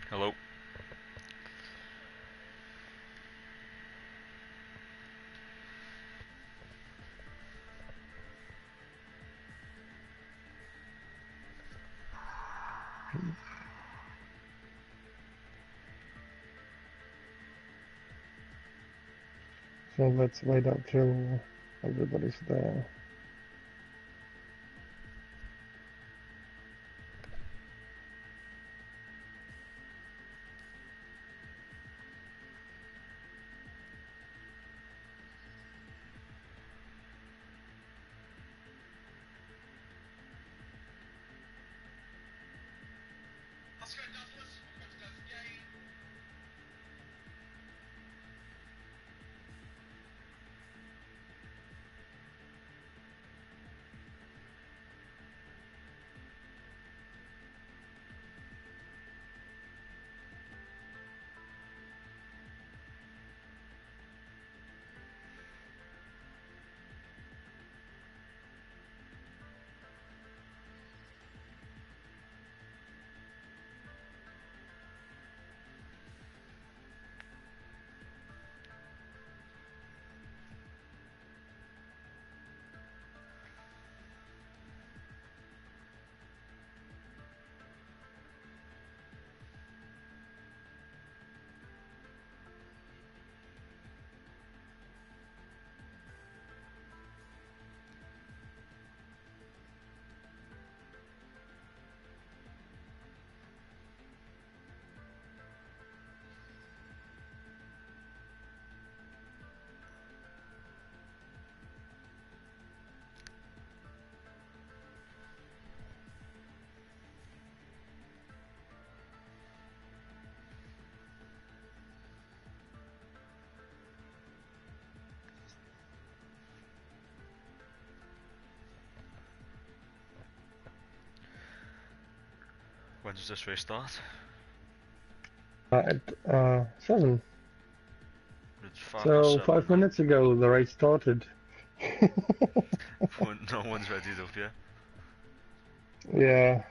Hello. So let's wait up till everybody's there. When does this race start? At 7. It's five past So 7 5 now. minutes ago the race started. No one's readied up yet. Yeah.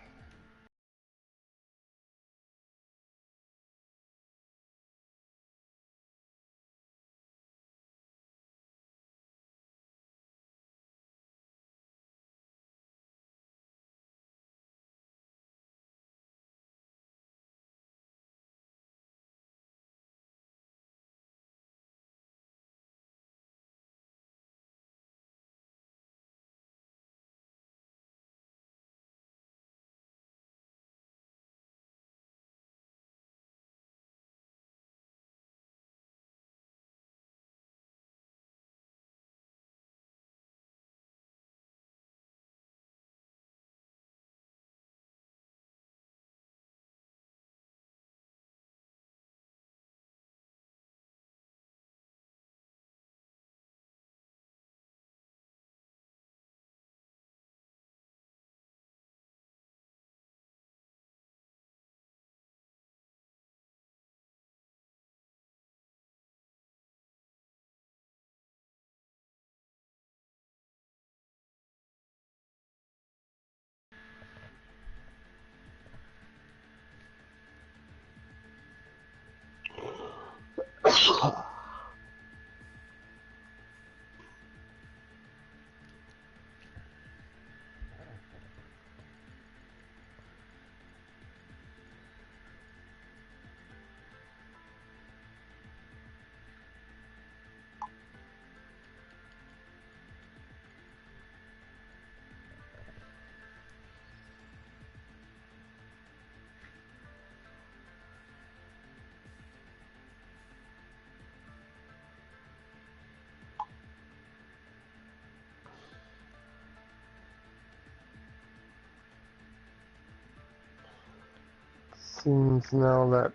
Seems now that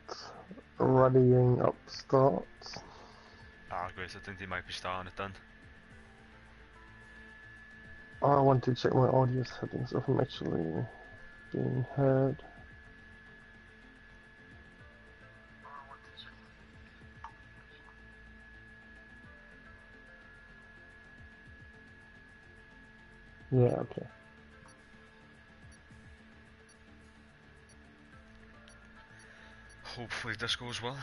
ruddying up starts. Ah, great, I think they might be starting it then. I want to check my audio settings if I'm actually being heard. Yeah, okay. Hopefully this goes well.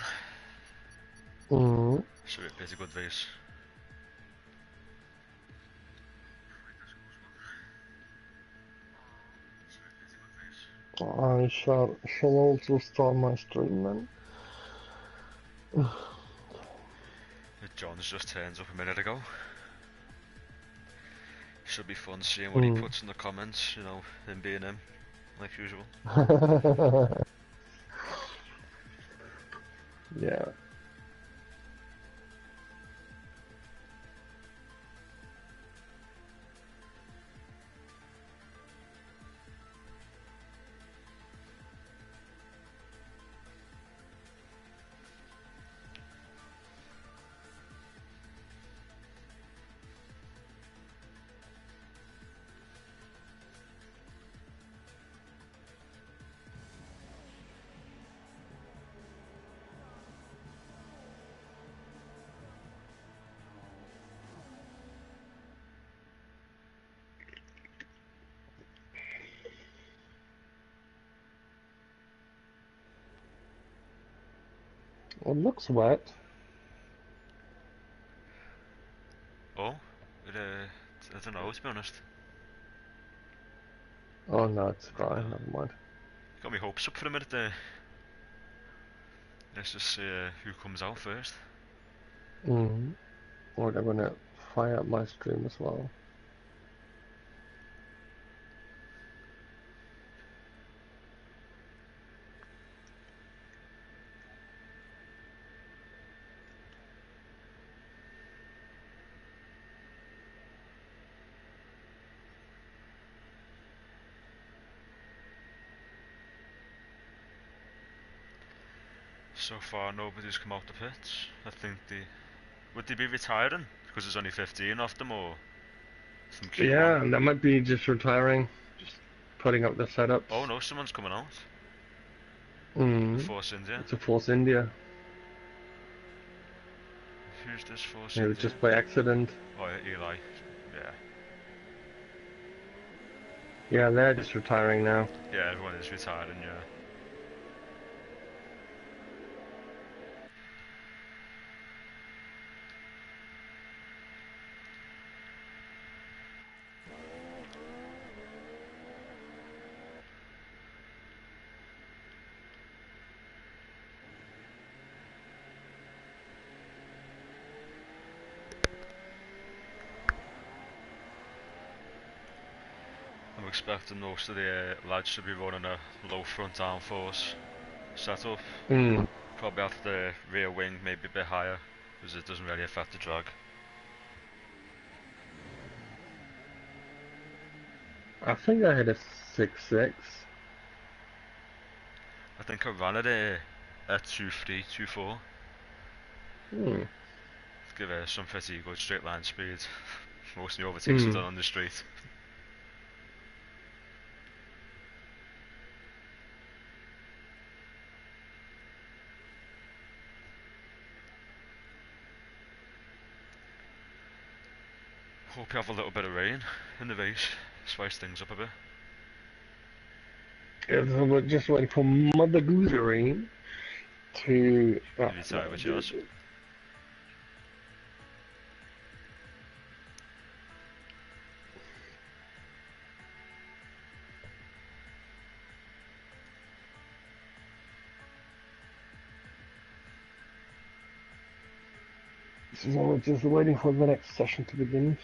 Mm. Should be a pretty good race. I shall also start my stream then. John's just turns up a minute ago. Should be fun seeing what he puts in the comments, you know, him being him, like usual. Yeah. It looks wet. Oh, I don't know, to be honest. Oh no, it's dry, never mind. Got me hopes up for a minute there. Let's just see who comes out first. Or I'm gonna fire up my stream as well. So far, nobody's come out the pits. I think would they be retiring because there's only 15 of them, or from Q1? Yeah, that might be just retiring, just putting up the setups. Oh no, someone's coming out. Force India. It's a Force India. Who's this Force It India? was just by accident. Oh yeah, Eli. Yeah. Yeah, they're just retiring now. Yeah, everyone is retiring, yeah. I'm expecting most of the lads should be running a low front downforce setup. Probably have the rear wing maybe a bit higher, because it doesn't really affect the drag. I think I had a 6.6. I think I ran it at 2.3, 2.4. Give it some pretty good straight line speed. Most of the overtakes are done on the street. Hope you have a little bit of rain in the race, spice things up a bit. Yeah, so we're just waiting for Mother Goose rain to... retire with yours. So we're just waiting for the next session to begin.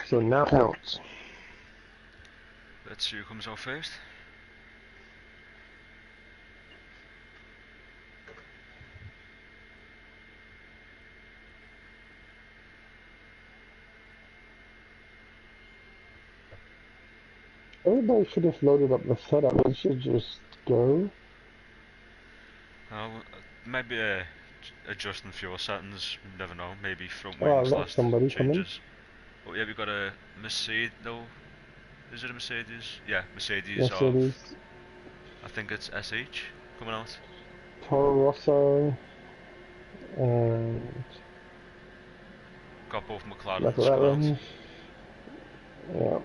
So now counts. Let's see who comes out first. Everybody should have loaded up the setup. We should just go. Maybe adjusting fuel settings, you never know, maybe front Oh, wings look, last somebody coming. changes. But yeah, we've got a Mercedes, no, is it a Mercedes? Yeah, Mercedes of, Mercedes, I think it's SH coming out. Toro Rosso, and Got both McLarens coming out. McLaren. Yeah,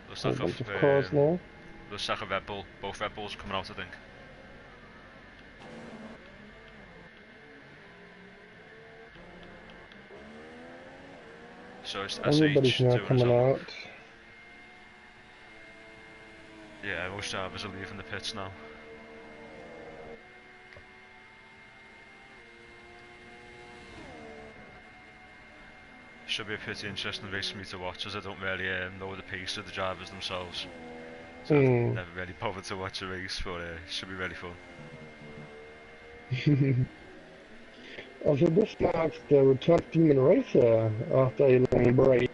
Looks a like bunch of cars now. looks like a Red Bull, both Red Bulls coming out, I think. So it's Everybody's SH now doing his coming own. out. Yeah, most drivers are leaving the pits now. Should be a pretty interesting race for me to watch, as I don't really know the pace of the drivers themselves. So I've never really bothered to watch a race, but it should be really fun. Also, this marks the return of Demon Racer after a long break.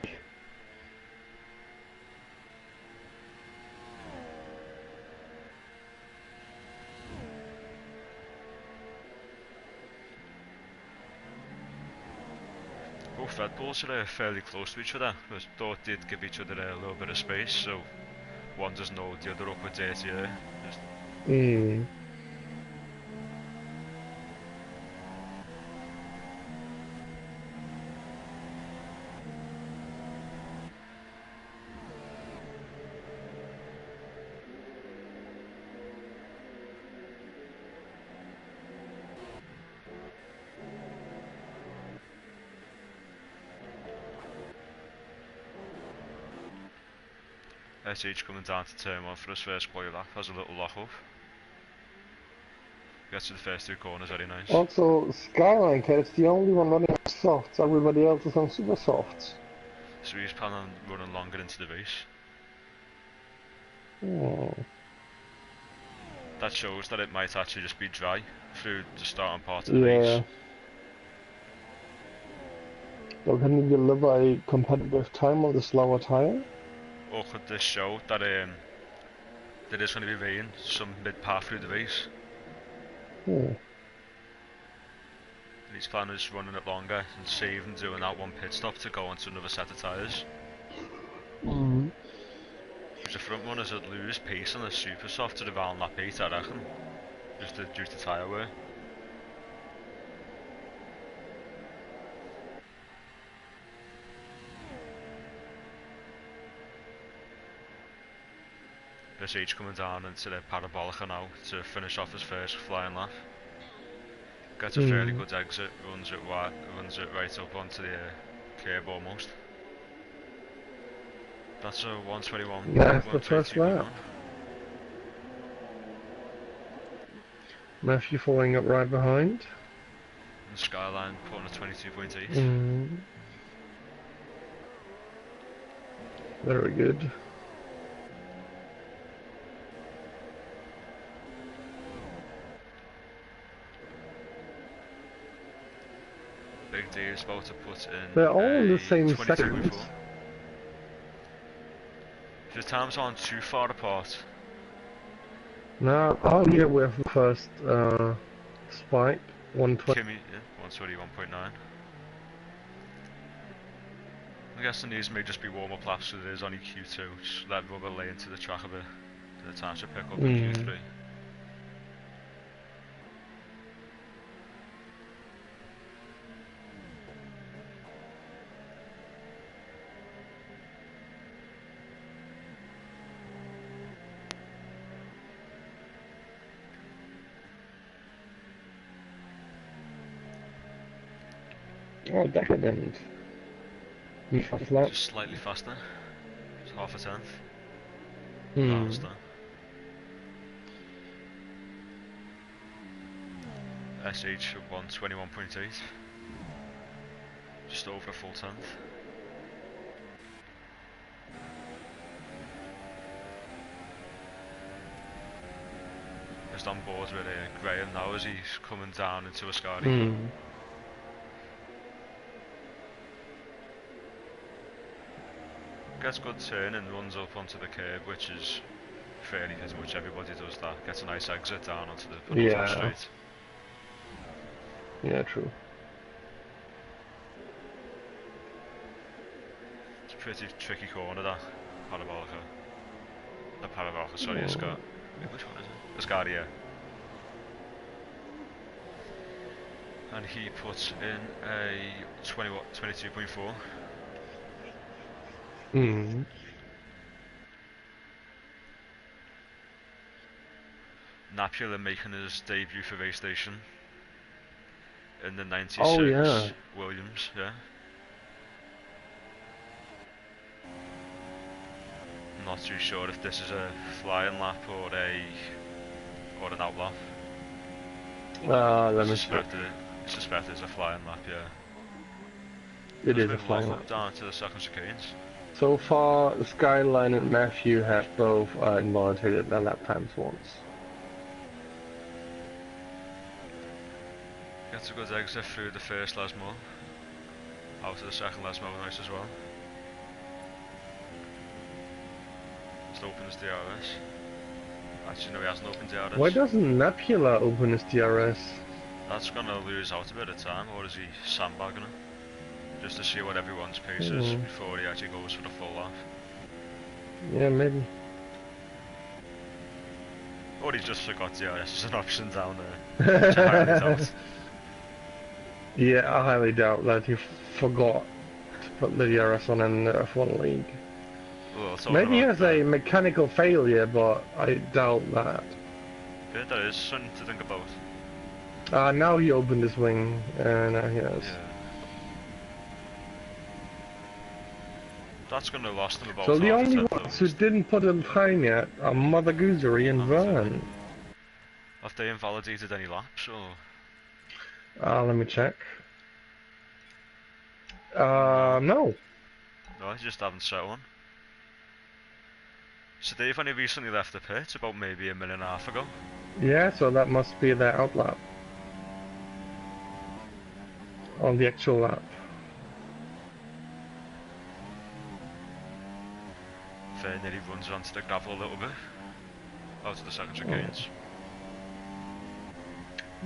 Both Red Bulls are fairly close to each other, but both did give each other a little bit of space, so one doesn't hold the other up with dirty air. SH coming down to turn 1 for his first quali lap, has a little lock up. Gets to the first two corners, very nice. Also, Skyline Cat is the only one running on softs, everybody else is on super softs. So he's planning on running longer into the race. That shows that it might actually just be dry through the starting part of the race. So can you deliver a competitive time on the slower tyre? Or could this show that there is going to be rain some mid-path through the race? And he's planning on running it longer and saving doing that one pit stop to go onto another set of tyres. Because the front runners would lose pace on the super soft at around lap 8, I reckon, just due to tyre wear. SH coming down into the parabolica now to finish off his first flying lap. Gets a fairly good exit, runs it right up onto the curb almost. That's a 121. That's the first lap. Matthew following up right behind. And Skyline putting a 22.8. Very good. Big D is about to put in. They're all in the same second. The times aren't too far apart. No, here we have the first spike, 120. Kimmy, yeah, 121.9. I'm guessing these may just be warm-up laps, so there's only Q2. Just let rubber lay into the track a bit. The time should pick up in Q3. Oh, decadent. Just slightly faster. Just half a tenth. Faster. SH 121.8. Just over a full tenth. Just on board with Graham now as he's coming down into a Ascari. Gets good turn and runs up onto the curb, which is fairly pretty much everybody does that. Gets a nice exit down onto the straight. Yeah, true. It's a pretty tricky corner that. Parabolica. Not Parabolica, sorry, Escar. Which one is it? Escaria. And he puts in a 22.4. Hmm. Napula making his debut for RaceStation in the 96 Oh, yeah. Williams, yeah. I'm not too sure if this is a flying lap or an out lap. Let me check. I suspect it's a flying lap, yeah. It Let's is a move flying Lockup lap. down to the second chicane. So far, Skyline and Matthew have both invalidated their lap times once. Gets a good exit through the first Lesmo. Out to the second Lesmo, nice as well. Just opens DRS. Actually, no, he hasn't opened DRS. Why doesn't Nebula open his DRS? That's gonna lose out a bit of time, or is he sandbagging him? Just to see what everyone's pace is before he actually goes for the full lap. Yeah, maybe. Or he just forgot DRS as an option down there. Which I highly doubt. Yeah, I highly doubt that he forgot to put the DRS on in the F1 League. Well, maybe he has a mechanical failure, but I doubt that. Yeah, that is something to think about. Now he opened his wing, and now he has. Yeah. That's going to last him about So half the only a ones who didn't put in time yet are Mother Goosery and Vern. Have they invalidated any laps, or? Let me check. No. No, I just haven't set one. So they've only recently left the pit, about maybe a minute and a half ago. Yeah, so that must be their outlap. On the actual lap. Fair nearly runs onto the gravel a little bit. Out to the second chicanes.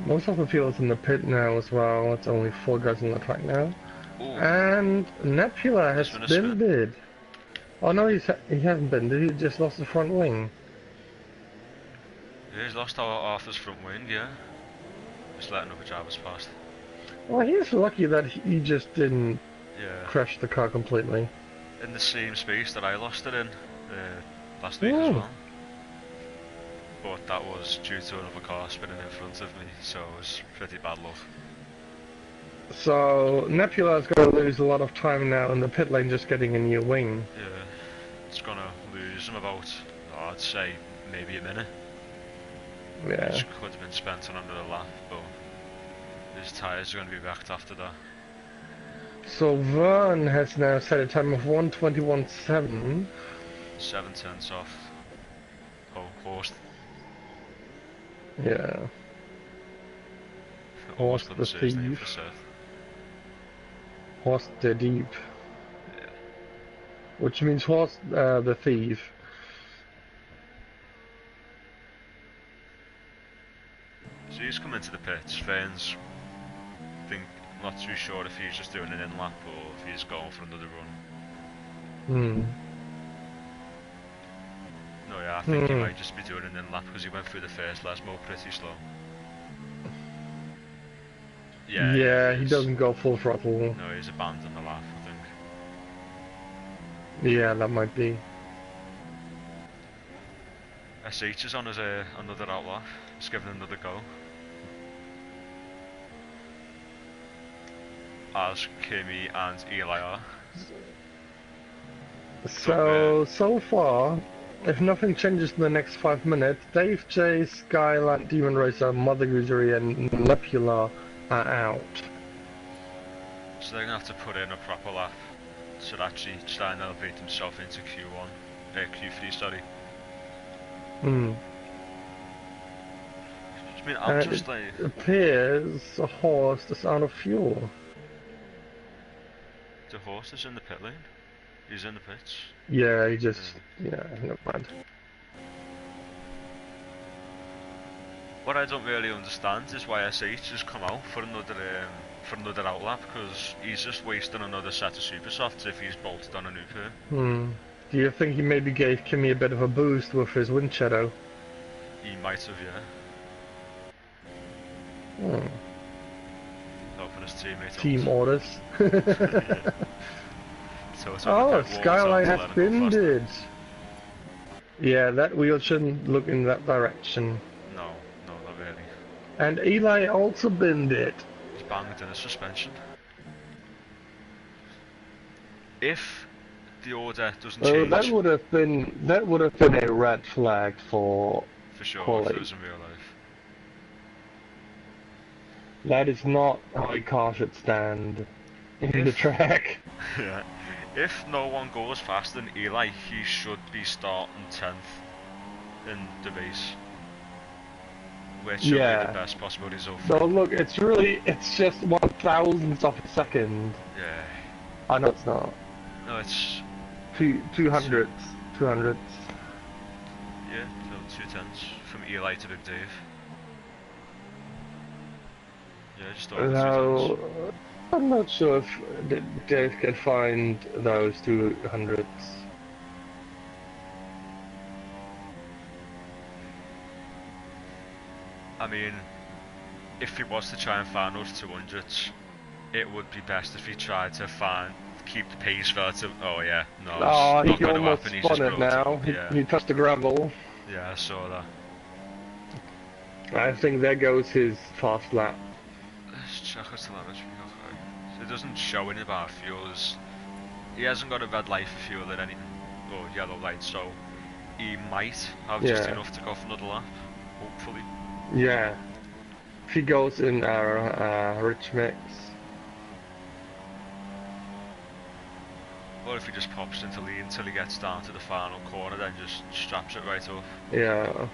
Most of the field's in the pit now as well. It's only 4 guys on the track now. Ooh. And Nebula has been bid. Oh no, he hasn't been. He just lost the front wing. Yeah, he's lost Arthur's front wing, yeah. Just letting other drivers past. Well, he's lucky that he just didn't crash the car completely. In the same space that I lost it in last week as well. But that was due to another car spinning in front of me, so it was pretty bad luck. So Nebula's going to lose a lot of time now in the pit lane just getting a new wing. Yeah, it's going to lose him about, I'd say, maybe a minute. Yeah. Which could have been spent on another lap, but his tyres are going to be wrecked after that. So Vern has now set a time of 1:21.7. 7 tenths off. Oh, Horst. Yeah. Horst the thief. Horst the deep. Yeah. Which means Horst the thief. So he's come into the pits. Vern's not too sure if he's just doing an in lap or if he's going for another run. No, yeah, I think he might just be doing an in lap because he went through the first Lesmo pretty slow. Yeah, he doesn't go full throttle. No, he's abandoned the lap, I think. Yeah, that might be. SH is on as another out lap. He's giving another go. As Kimi and Eli are. So far, if nothing changes in the next 5 minutes, Dave J, Skyline, Demon Racer, Mother Goosery and Nebula are out. So they're going to have to put in a proper lap to actually try and elevate himself into Q3, sorry. I mean, I'm just like... It appears a horse is out of fuel. The horse is in the pit lane? He's in the pits? Yeah, he just... Yeah, never mind. What I don't really understand is why SH has come out for another outlap, because he's just wasting another set of super softs if he's bolted on a new pair. Do you think he maybe gave Kimmy a bit of a boost with his wind shadow? He might have, yeah. Helping his teammate. Team orders. Yeah. So Skyline has bended. Yeah, that wheel shouldn't look in that direction. No, not really. And Eli also bended. He's banged in a suspension. If the order doesn't change, that would have been a red flag for sure. quality. If it was in real life. That is not how a car should stand in the track. Yeah. If no one goes faster than Eli, he should be starting 10th in the race. Which should be the best possible result. So look, it's just 1,000th of a second. Yeah. I know it's not. No, it's 200. Yeah, so 2/10 from Eli to Big Dave. Yeah, just over 2/10. I'm not sure if Dave can find those 200s. I mean, if he was to try and find those 200s, it would be best if he tried to keep the pace relative. Oh yeah, no, it's not going to happen. He's just it now. He touched the gravel. Yeah, I saw that. I think there goes his fast lap. Let's check his telemetry. So it doesn't show anything about fuel. He hasn't got a red light for fuel or anything, or yellow light, so he might have just enough to go for another lap, hopefully. Yeah. If he goes in our rich mix. Or if he just pops into lead until he gets down to the final corner, then just straps it right up. Yeah.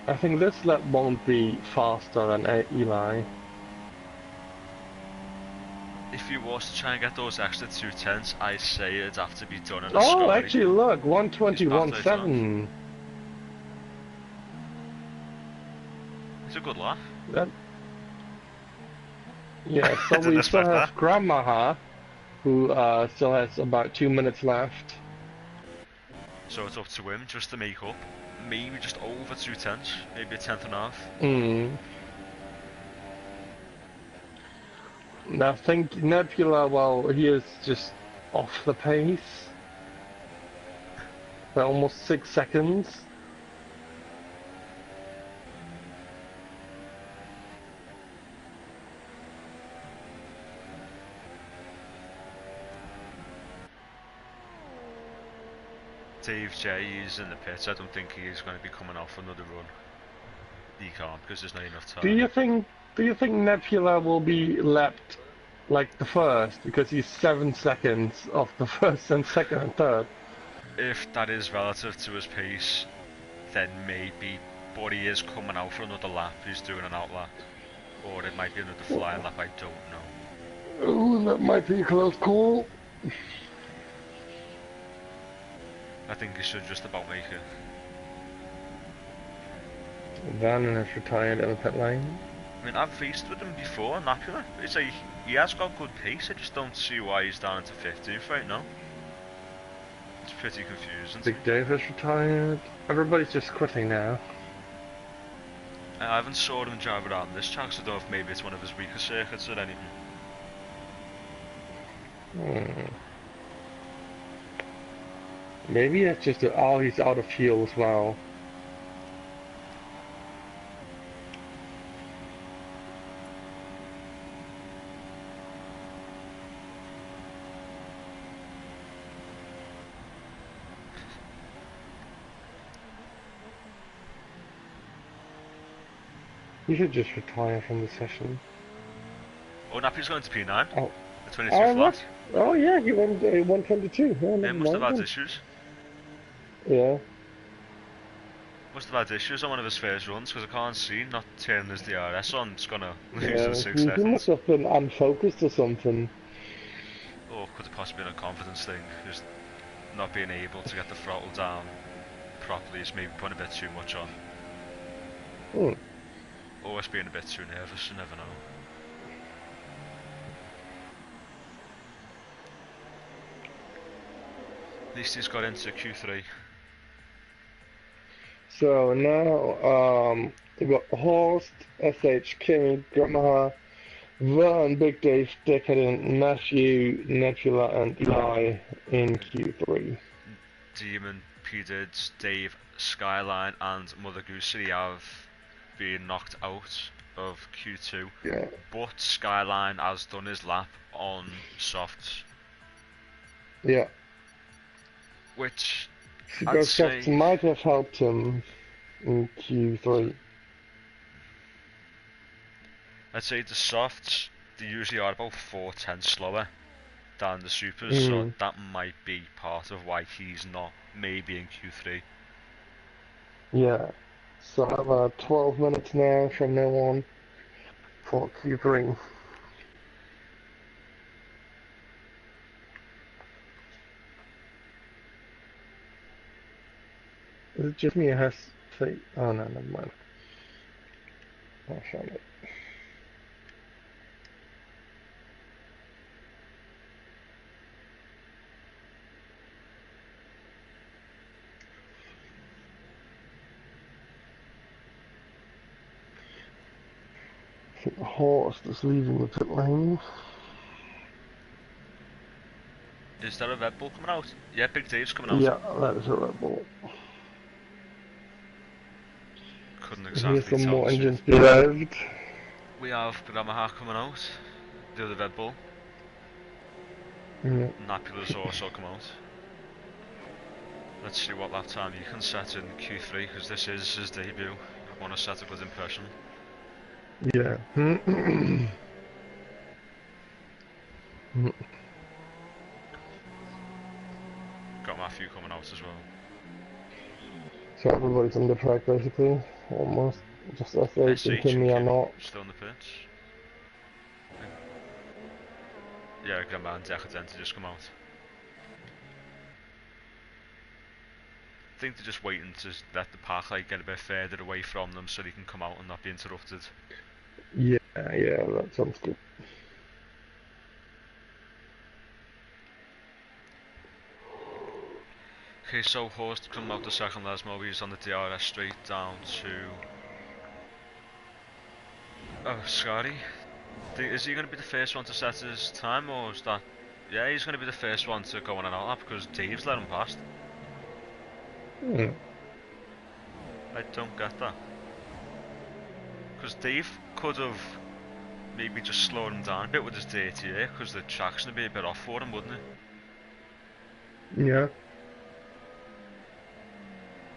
I think this lap won't be faster than Eli. If he was to try and get those extra 2/10s, I say it'd have to be done in a Oh, actually, look, 1:21.7. It's a good lap. Yeah, so we still have Grandma, who still has about 2 minutes left. So it's up to him just to make up. Maybe just over 2/10s, maybe a 10th and a half. I think Nebula, well, he is just off the pace by almost 6 seconds. Dave J is in the pits. I don't think he is going to be coming out for another run. He can't because there's not enough time. Do you think Nebula will be lapped like the first because he's 7 seconds off the first and second and third? If that is relative to his pace, then maybe. But he is coming out for another lap. He's doing an outlap, or it might be another flying lap. I don't know. Oh, that might be a close call. I think he should just about make it. Van has retired at the pit lane. I mean, I've raced with him before, Napula. It's like, he has got good pace, I just don't see why he's down to 15th right now. It's pretty confusing. Big Dave has retired. Everybody's just quitting now. I haven't saw him drive around this track, so I don't know if maybe it's one of his weaker circuits or anything. Maybe it's just he's out of fuel as well. You should just retire from the session. Oh, Nappy's going to P9. Oh. The 22 flat. Oh yeah, he won 122. Oh, they must have had issues. Yeah. Must have had issues on one of his first runs because I can't see not turning his DRS on. It's gonna lose in 6 seconds. He must have been unfocused or something. Or could have possibly been a confidence thing. Just not being able to get the throttle down properly is maybe putting a bit too much on. Or it's being a bit too nervous, you never know. At least he's got into Q3. So now, we've got Horst, SH, Kimi, Grandma, Vern, Big Dave, Decadent, Matthew, Nebula, and Eli in Q3. Demon, P-Dids, Dave, Skyline, and Mother Goose City have been knocked out of Q2. Yeah. But Skyline has done his lap on softs. Yeah. Which Those softs might have helped him in Q3. I'd say the softs, they usually are about 4/10 slower than the supers, so that might be part of why he's not maybe in Q3. Yeah. So I have 12 minutes now from now on for Q3. Is it just me or has to... Oh no, never mind. I found it. I think the horse is leaving the pit lane. Is there a Red Bull coming out? Yeah, Big Dave's coming out. Yeah, that is a Red Bull. Couldn't exactly Here's some tell. more engines derived. We have Yamaha coming out. The other Red Bull. Yeah. Nebula's also come out. Let's see what lap time you can set in Q3, because this is his debut. I want to set a good impression. Yeah. Got Matthew coming out as well. So everybody's on the track basically, almost. Just SH and Kimi are not. Still in the pits. Yeah, Grandma and Decadent to just come out. I think they're just waiting to let the park light get a bit further away from them so they can come out and not be interrupted. Yeah, that sounds good. Okay, so Horst coming out the second Lesmo, he's on the DRS straight down to... Oh, Scotty. Is he going to be the first one to set his time, or is that... Yeah, he's going to be the first one to go on an outlap because Dave's let him past. I don't get that. Because Dave could have maybe just slowed him down a bit with his dirty air, because the traction would be a bit off for him, wouldn't it? Yeah.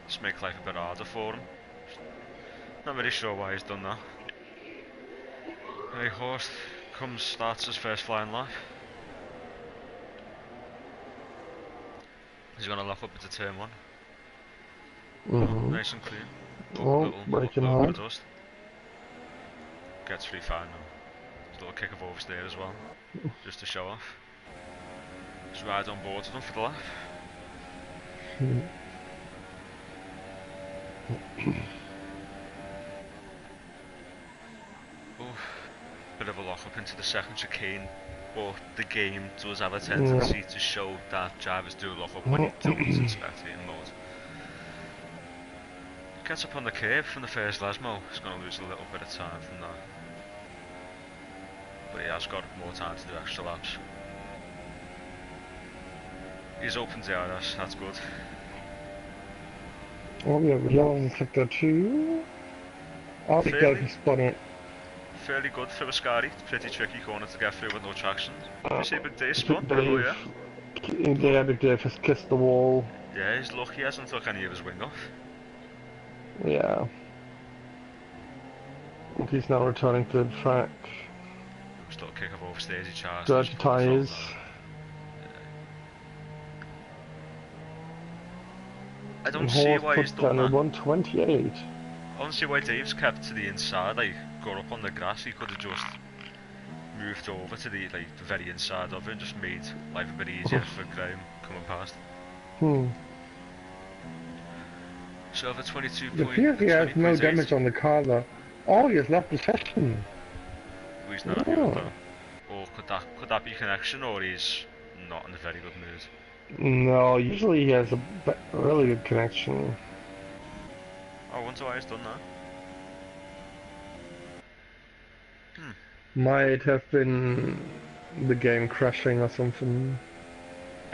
Just make life a bit harder for him. Not really sure why he's done that. Hey, Horst starts his first flying lap. He's going to lock up into turn 1. Nice and clean. Breaking little hard. Dust. Gets through fine now. A little kick of oversteer as well, just to show off. Just ride on board with them for the lap. Bit of a lock up into the second chicane, but the game does have a tendency to show that drivers do lock up when you don't expect it in mode. Gets up on the curb from the first Lesmo, he's going to lose a little bit of time from that. But he has got more time to do extra laps. He's open DRS, that's good. Oh yeah, we are in sector 2. I'll be going to spot it. Fairly good for a Scary, it's pretty tricky corner to get through with no traction. You see Big Dave spun? Big Dave, Oh yeah. Yeah, Big Dave has kissed the wall. Yeah, he's lucky he hasn't took any of his wing off. Yeah. And he's now returning to the track. Still kick of oversteers, he charged. Dirty tyres. I don't see why he's done that. 128. I don't see why Dave's kept to the inside, like, got up on the grass. He could have just moved over to the very inside of it and just made life a bit easier for Graham coming past. Silver 22 The point. Fury has no 20.8. damage on the car though. Oh, he has left the session. Oh, he's not happy with that. Or could that be connection, or he's not in a very good mood? No, usually he has a really good connection. I wonder why he's done that. Might have been the game crashing or something.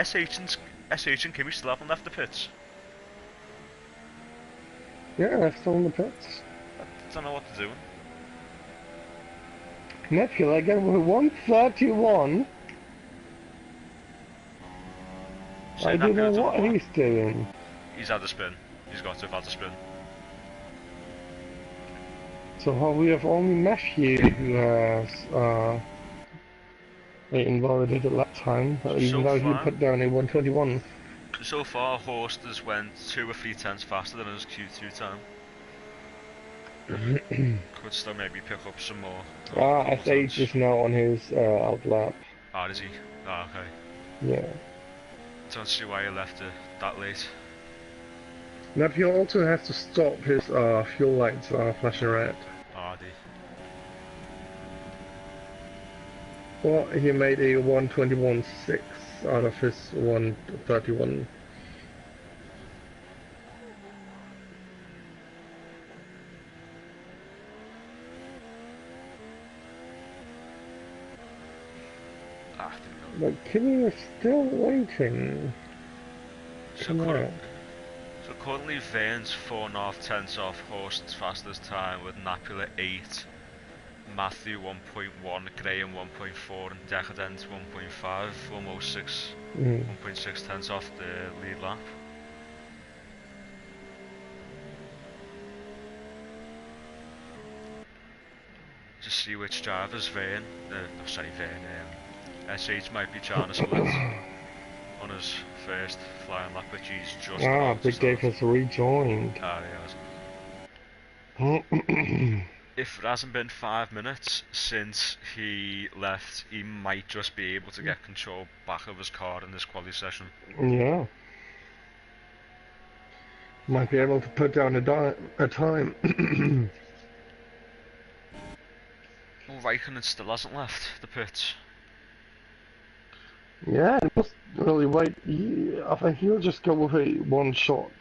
SH and Kimmy still haven't left the pits. Yeah, they're still in the pits. I don't know what they're doing. Nebula again with 131. I don't know what he's doing. He's had a spin. He's got to have had a spin. So we have only Matthew who has invalidated that time, even though he put down a 121. So far, Horst has went 2 or 3 tenths faster than his Q2 time. Could still maybe pick up some more. SH is now on his out lap. Ah, is he? Ah, okay. Yeah. Don't see why he left it that late. Now he also has to stop his fuel lights flashing red. Ah, did he? Well, he made a 121.6 out of his 131. But Kimmy is still waiting. So currently Vane's 4.5 tenths off Horst's fastest time, with Napula 8, Matthew 1.1, Graham 1.4 and Decadent 1.5, almost 1.6 tenths off the lead lap. Just see which drivers Vane, SH might be trying to split on his first flying lap, which he's just Big Dave has rejoined. He has. If it hasn't been 5 minutes since he left, he might just be able to get control back of his car in this quali session. Yeah. Might be able to put down a time. Well, Raikkonen still hasn't left the pits. Yeah, he must really wait. I think he'll just go with a one shot.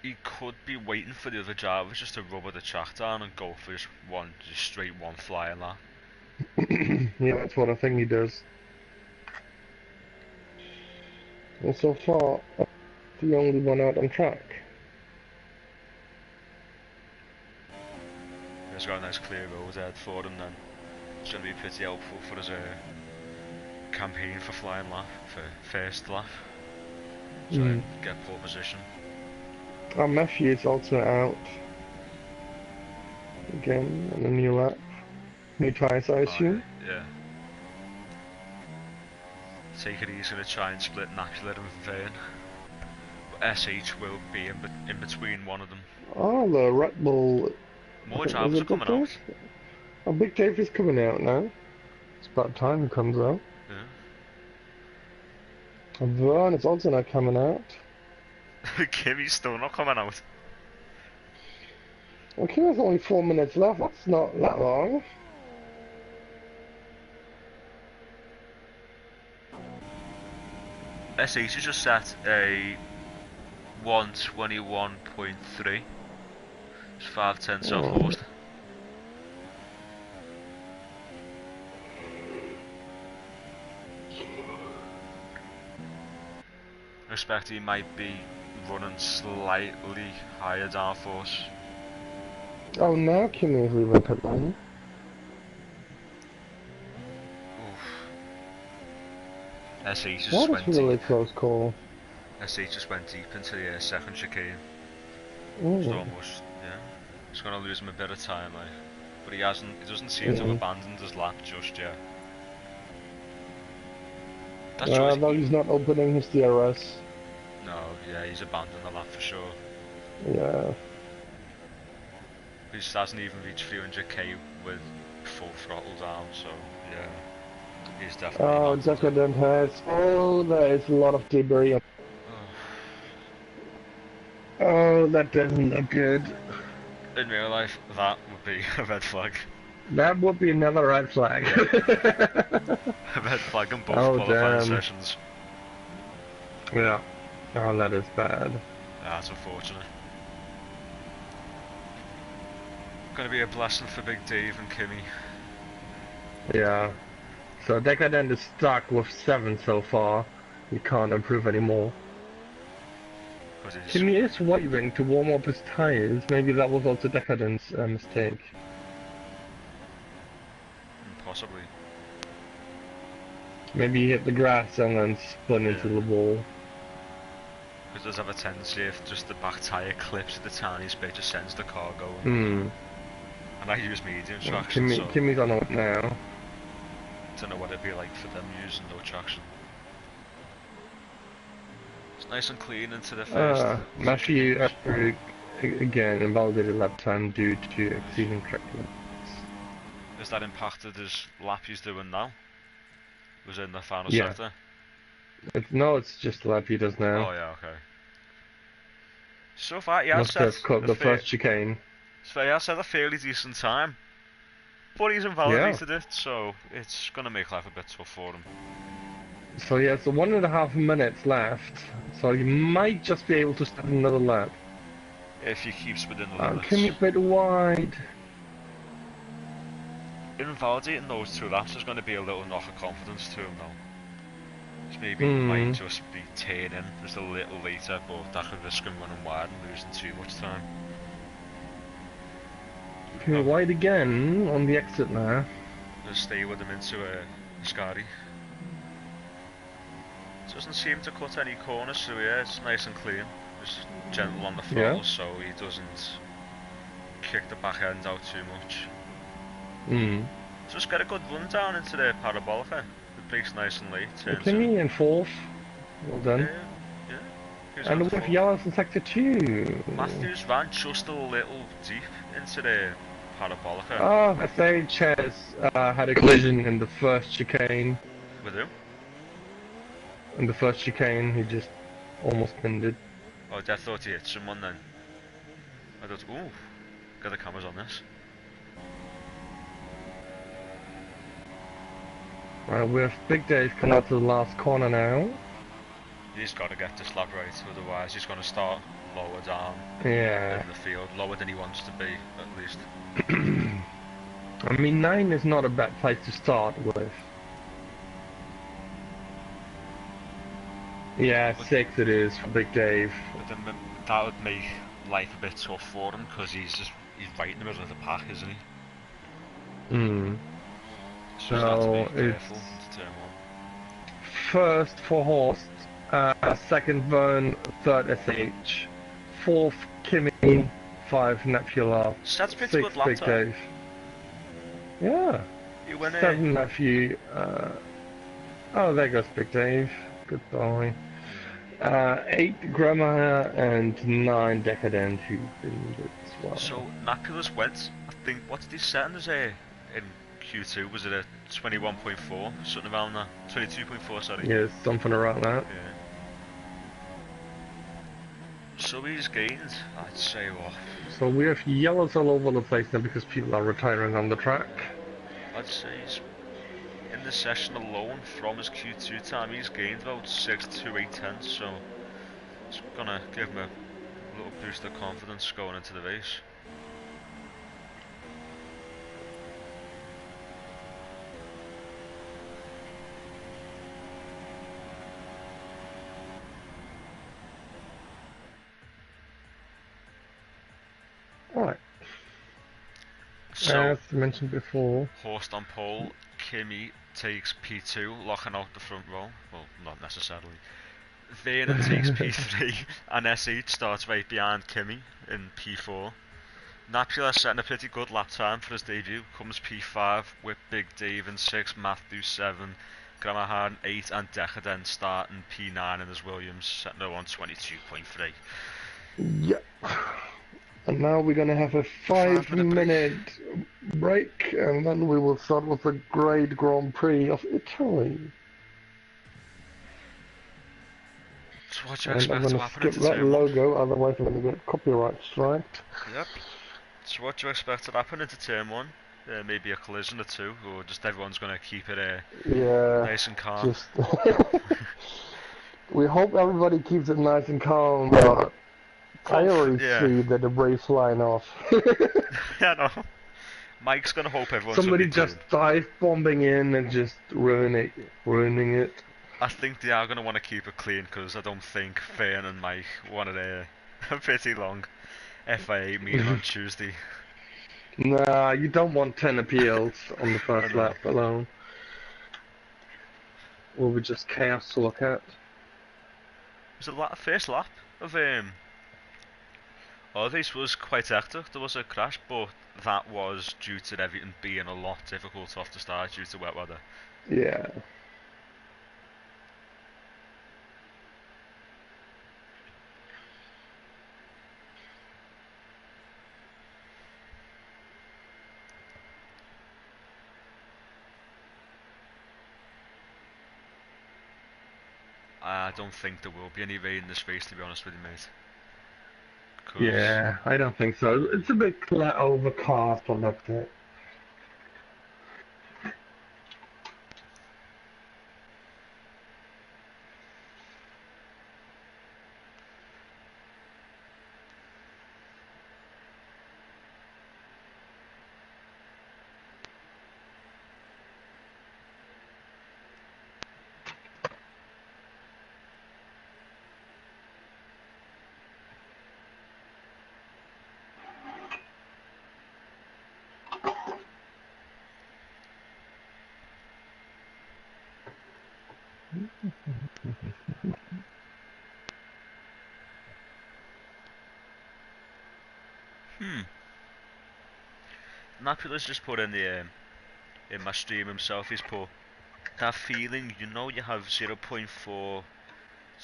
He could be waiting for the other drivers just to rubber the track down and go for just straight one flying lap. Yeah, that's what I think he does. And so far, the only one out on track. He's got a nice clear road ahead for him then. It's going to be pretty helpful for his campaign for flying lap, for first lap. So get pole position. Matthew is also out. Again, on a new lap. New tyres, I assume? Yeah. Take it he's going to try and split Napula and Vane. But SH will be in between one of them. Oh, the Red Bull... More drivers are coming out. Oh, Big Dave is coming out now. It's about time he comes out. Yeah. And Vern is also not coming out. Kimmy's still not coming out. Well, Kimmy's only 4 minutes left. That's not that long. SH has just set a 121.3. It's 5 tenths off Horst. I expect he might be running slightly higher downforce. Oh, now Kimmy's leaving pit lane. SH just went deep. Really deep. Close call. SH just went deep into the second chicane. Just almost, yeah. He's going to lose him a bit of time, like. But he doesn't seem to have abandoned his lap just yet. No, he's not opening his DRS. No, yeah, he's abandoned the lap for sure. Yeah. He just hasn't even reached 300k with full throttle down, so yeah. He's definitely Oh, not. Decadent has. Oh, there is a lot of debris. Oh, that doesn't look good. In real life, that would be a red flag. That would be another red flag. A red flag in both Oh, qualifying damn. sessions. Yeah. Oh, that is bad. That's unfortunate. Gonna be a blessing for Big Dave and Kimmy. Yeah. So Decadent is stuck with 7 so far. He can't improve anymore. Kimmy is waving to warm up his tires. Maybe that was also Decadent's mistake. Possibly. Maybe he hit the grass and then spun into the wall. Because does have a tendency if just the back tyre clips at the tiniest bit, just sends the car going. And I use medium traction, so Kimmy's on it now. Don't know what it'd be like for them using no traction. It's nice and clean into the first. Matthew again invalidated lap time due to exceeding track limits. Has that impacted his lap he's doing now? Was it in the final sector? No, it's just the lap he does now. Oh yeah, okay. So far, he has Must have caught the first chicane. So he has had a fairly decent time. But he's invalidated it, so it's going to make life a bit tough for him. So he has 1.5 minutes left, so he might just be able to start another lap. If he keeps within the limits. Kimmy a bit wide. Invalidating those 2 laps is going to be a little knock of confidence to him though. So maybe he might just be turning just a little later, but that could risk him running wide and losing too much time. Kimmy wide again on the exit now. Just stay with him into a Scotty. Doesn't seem to cut any corners, so yeah, it's nice and clean. Just gentle on the throttle, so he doesn't kick the back end out too much. Just get a good run down into the parabolica. The brake's nice and late. Kimmy in 4th. Well done. Yeah. And with yellows in sector 2. Matthews ran just a little deep into the parabolica. Oh, SH has had a collision in the first chicane. With who? In the first chicane, he just almost pinned it. Oh, I thought he hit someone then. I thought, ooh, got the cameras on this. Right, we have Big Dave coming out to the last corner now. He's got to get this lap right, otherwise he's going to start lower down in the field, lower than he wants to be, at least. I mean, 9 is not a bad place to start with. Yeah, 6 it is for Big Dave. But then that would make life a bit tough for him, because he's right in the middle of the pack, isn't he? So it's first for Horst, second Vern, third SH, 4th Kimmy, 5 Nebula, that's pretty 6 good lap Big time. Dave. Yeah. You win 7 Matthew. Oh, there goes Big Dave. Goodbye. 8 Grammar and 9 Decadent who didn't do it as well. So Napulus went, I think, what did he set in Q2? Was it a 21.4? Something around that? 22.4, sorry. Yeah, something around that. Yeah. So he's gained, I'd say what? So we have yellows all over the place now because people are retiring on the track. I'd say he's, in the session alone, from his Q2 time, he's gained about 6.28, so it's gonna give him a little boost of confidence going into the race. Alright. So, as mentioned before, Horst on pole, Kimmy takes P2, locking out the front row. Well, not necessarily. Vernon takes P3, and SH starts right behind Kimmy in P4. Napula setting a pretty good lap time for his debut, comes P5 with Big Dave in 6, Matthew 7, Gramahan 8, and Decadent starting P9 in his Williams, setting her on 22.3. Yep. And now we're going to have a 5 minute break, and then we will start with the Great Grand Prix of Italy. So what do you And I'm expect to going to happen skip into that turn 1? logo, otherwise I'm going to get copyright striked. Yep. So what do you expect to happen into turn 1? Maybe a collision or two, or just everyone's going to keep it Yeah, nice and calm? just... we hope everybody keeps it nice and calm, but I already yeah. see the debris flying off. Yeah, no. Mike's going to hope everyone's going to Somebody be just clean. dive bombing in and just ruining it. I think they are going to want to keep it clean, because I don't think Fern and Mike wanted a pretty long FIA meeting on Tuesday. Nah, you don't want 10 appeals on the I first know. lap alone. Will be just chaos to look at. Was it the first lap of oh, this was quite hectic. There was a crash, but that was due to everything being a lot difficult off the start due to wet weather. Yeah. I don't think there will be any rain in this race, to be honest with you, mate. Yeah, I don't think so. It's a bit overcast, but that's it. Napula's just put in in my stream himself. He's put that feeling, you know, you have 0.4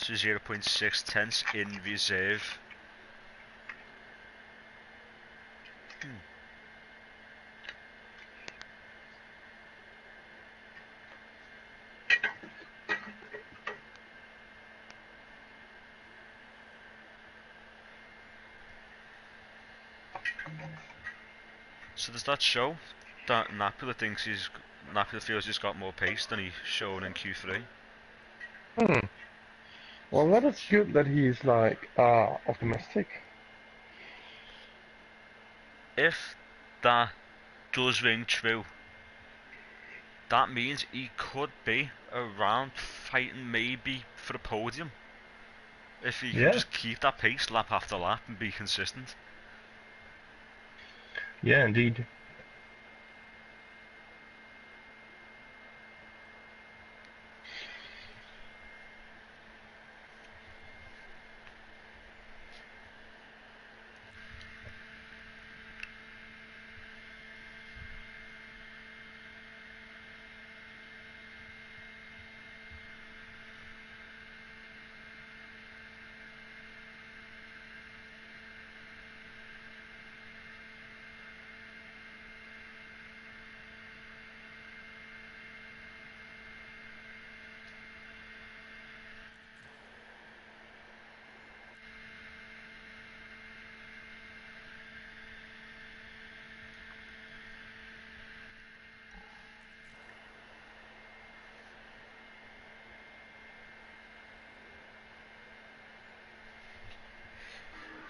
to 0.6 tenths in reserve. So does that show that Napula feels he's got more pace than he's shown in Q3? Well, that is good that he's like optimistic. If that does ring true, that means he could be around fighting maybe for a podium. If he can Yeah. just keep that pace lap after lap and be consistent. Yeah, indeed.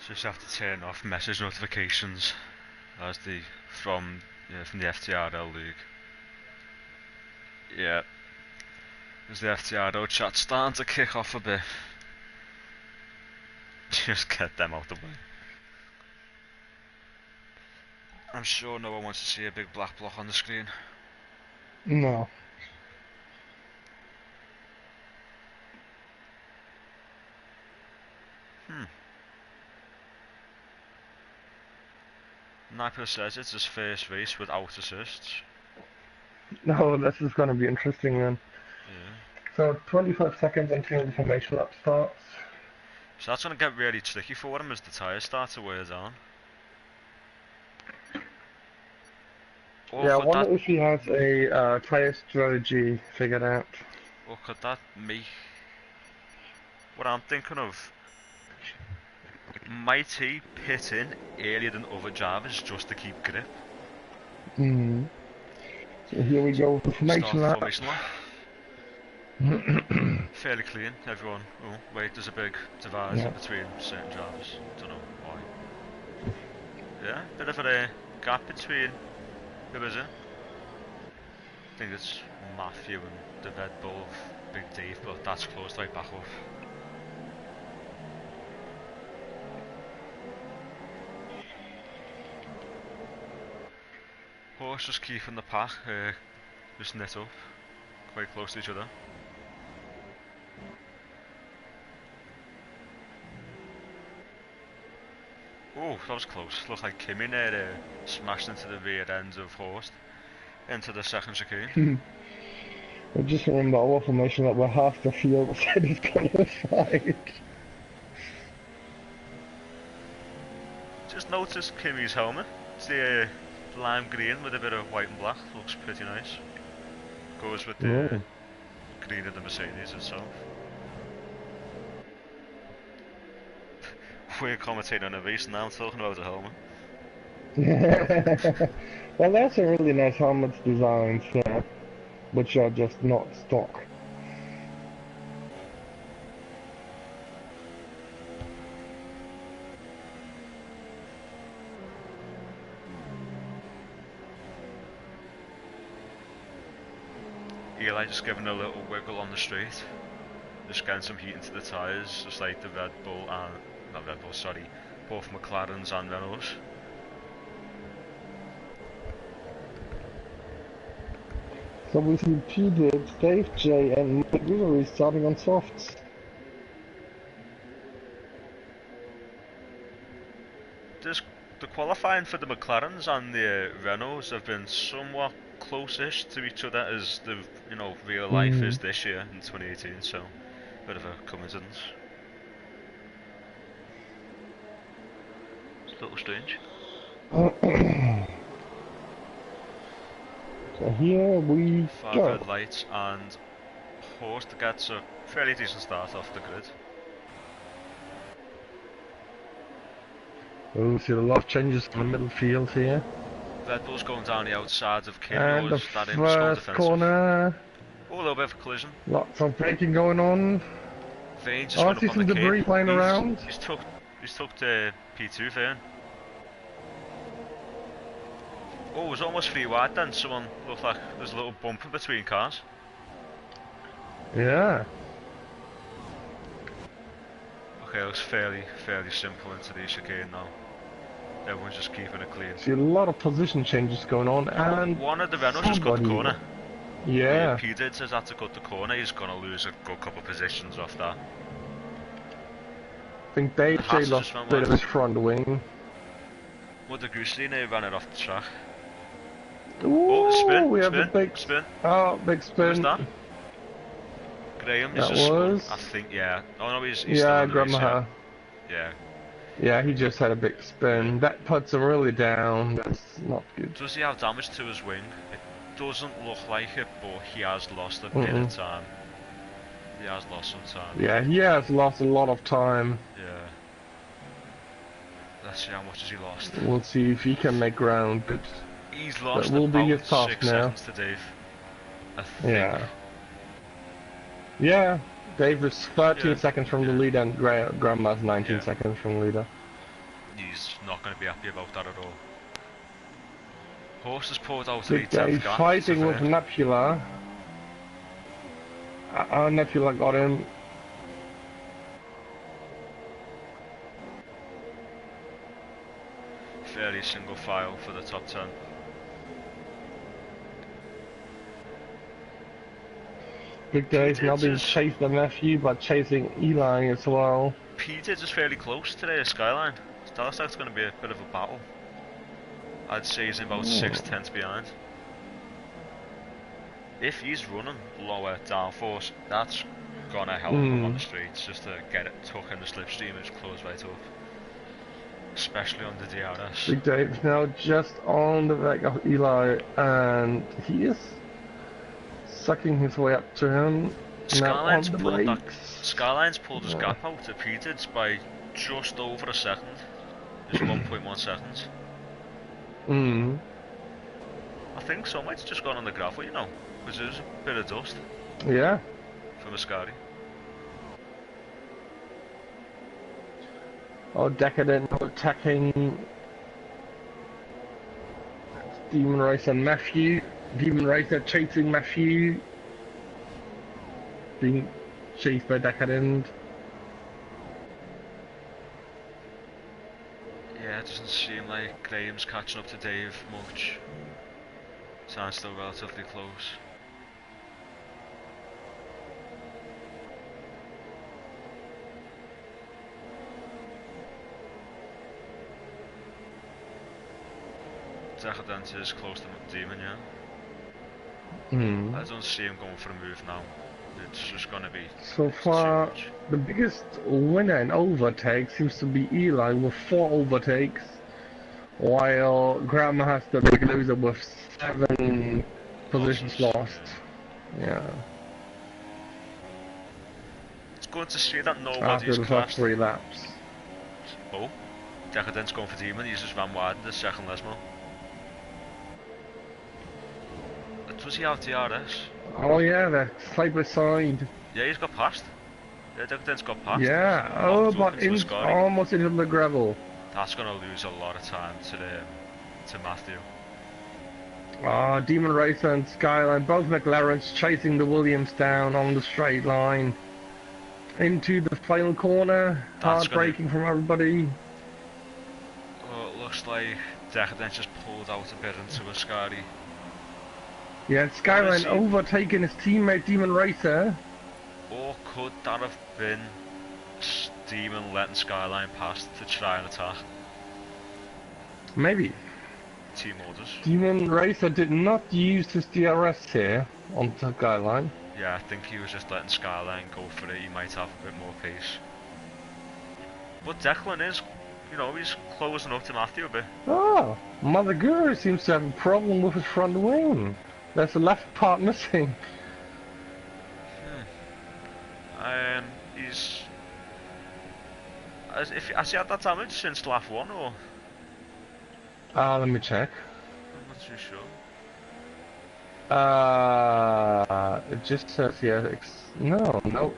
Just have to turn off message notifications as from the FTRL league. Yeah, as the FTRL chat's starting to kick off a bit. Just get them out the way. I'm sure no one wants to see a big black block on the screen. No. Nipper says it's his first race without assists. No, this is going to be interesting then. Yeah. So 25 seconds until the formation lap starts. So that's going to get really tricky for him as the tyres start to wear down. Or Yeah, I could that, wonder if he has a tyre strategy figured out. or could that make, what I'm thinking of, might he pit in earlier than other drivers just to keep grip? Hmm. So here we go with the Start formation lap. formation lap. Fairly clean, everyone. Oh, wait, there's a big divide Yeah. between certain drivers. Don't know why. Yeah, bit of a gap between, who is it? I think it's Matthew and the Red Bull of Big Dave, but that's closed right back up. Horse just keeping the pack, just knit up, quite close to each other. Oh, that was close. Looked like Kimi there smashed into the rear end of Horst, into the second chicane. I just remember our formation that where half the field said he's gonna fight. Just noticed Kimi's helmet. It's the lime green with a bit of white and black. Looks pretty nice. Goes with the green of the Mercedes itself. We're commentating on a race now, I'm talking about the helmet. Well, there's some really nice helmets designs here, which are just not stock. Eli just giving a little wiggle on the straight. Just getting some heat into the tyres, just like the Red Bull and, not Red Bull, sorry, both McLarens and Renaults. So we see Peter, Dave J and Mike Rivery starting on softs. The qualifying for the McLarens and the Renaults have been somewhat close-ish to each other as the real life is this year in 2018, so bit of a coincidence. It's a little strange. So here we go. Red lights, and Horst gets a fairly decent start off the grid. Oh, see a lot of changes in the middle field here. Red Bull's going down the outside of Kimi. And the first corner. Oh, a little bit of a collision. Lots of braking going on. Vane just went I see up some on the debris flying around. He's took the P2 Vane. Oh, it was almost free wide then. Someone looked like there's a little bump in between cars. Yeah. Okay, it looks fairly simple into the chicane now. Everyone's just keeping it clean. See a lot of position changes going on, and one of the Renaults just cut the corner. Yeah. P did says that to cut the corner. He's gonna lose a good couple of positions off that. I think Dave J lost a bit of his front wing. Well, the Gooseline ran it off the track. Ooh, spin! We have spin, a big spin. Oh, big spin. Who was that? Graham is that just was. spun, I think, yeah. Oh no, he's yeah, still in the race, yeah. Yeah, he just had a big spin. That puts him really down. That's not good. Does he have damage to his wing? It doesn't look like it, but he has lost a bit of time. He has lost some time. Yeah, he has lost a lot of time. Yeah. Let's see how much has he lost. We'll see if he can make ground, but he's lost that will about be his task 6 now. seconds to Dave. I think. Yeah. Yeah, Dave is 13 seconds from the leader, and Grandma's 19 seconds from the leader. He's not going to be happy about that at all. Horse has pulled out Big Dave fighting with Nebula. Nebula got him. Fairly single file for the top 10. Big Dave's now being chased by Matthew, but chasing Eli as well. Peter is fairly close today at Skyline. That looks like it's going to be a bit of a battle. I'd say he's about 6 tenths behind. If he's running lower downforce, that's going to help him on the streets, just to get it tuck in the slipstream and just close right up. especially on the DRS. Big Dave's now just on the back of Eli, and he is sucking his way up to him. Skyline's now on the pulled brakes. Skyline's pulled his gap out to Peter's by just over a second. It's 1.1 seconds. I think some might's just gone on the gravel, you know, because there's a bit of dust. Yeah. From Ascari. Oh, Decadent attacking Demon Racer Matthew. Demon Racer chasing Matthew. Being chased by Decadent. Yeah, it doesn't seem like Graham's catching up to Dave much. Sounds still relatively close. Decadent is close to Demon, yeah. I don't see him going for a move now. It's just gonna be so far. The biggest winner in overtake seems to be Eli with 4 overtakes, while Grandma has the big loser with 7 positions lost. Yeah. It's good to see that nobody's after the first 3 laps. Oh, Decadent's going for Demon. He's just ran wide in the second Lesmo. Does he have DRS? Oh yeah, they're side by side. Yeah, he's got past. Yeah, Decadent's got past. Yeah, oh, but almost into the gravel. That's gonna lose a lot of time to Matthew. Ah, Demon Racer and Skyline, both McLarens chasing the Williams down on the straight line. Into the final corner, hard braking from everybody. Oh, it looks like Decadent just pulled out a bit into Ascari. Yeah, Skyline overtaking his teammate Demon Racer. Or could that have been Demon letting Skyline past to try and attack? Maybe. Team orders. Demon Racer did not use his DRS here on the Skyline. Yeah, I think he was just letting Skyline go for it. He might have a bit more pace. But Declan is, you know, he's closing up to Matthew a bit. Oh, Mother Guru seems to have a problem with his front wing. There's a left part missing. Has he had that damage since lap 1 or? Let me check. I'm not too sure. It just says here. No.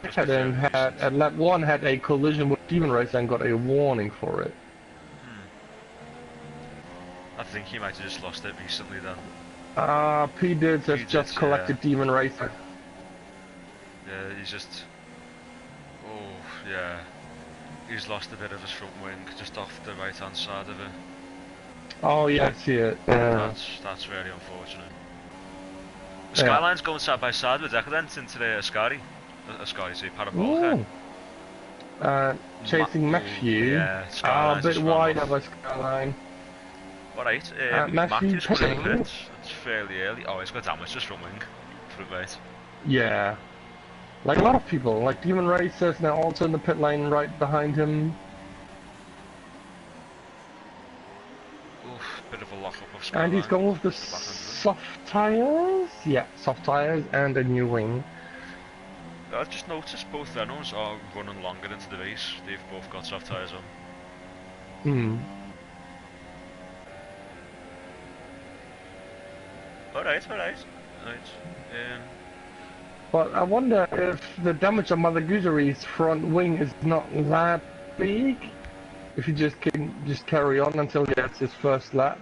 Decadent had at lap 1 had a collision with Demon Racer and got a warning for it. I think he might have just lost it recently then. P-Dids has just collected Demon Racer. Yeah, he's just... Oh, yeah. He's lost a bit of his front wing, just off the right hand side of it. Oh yeah, I see it. Yeah. That's really unfortunate. The Skyline's going side by side with Decadent into the Ascari. Parabolica. Chasing Matthew. Yeah, a bit wide of a Skyline. Alright, Matthew's got a bit. It's fairly early. Oh, he's got damage just from wing. Front right. Yeah. Like a lot of people. Like Demon Racer's now also in the pit lane right behind him. Oof, bit of a lock-up of Skyline. And he's going with the soft tyres? Yeah, soft tyres and a new wing. I just noticed both Renaults are running longer into the race. They've both got soft tyres on. Alright. But I wonder if the damage on Mother Guzeri's front wing is not that big. If he just can carry on until he gets his first lap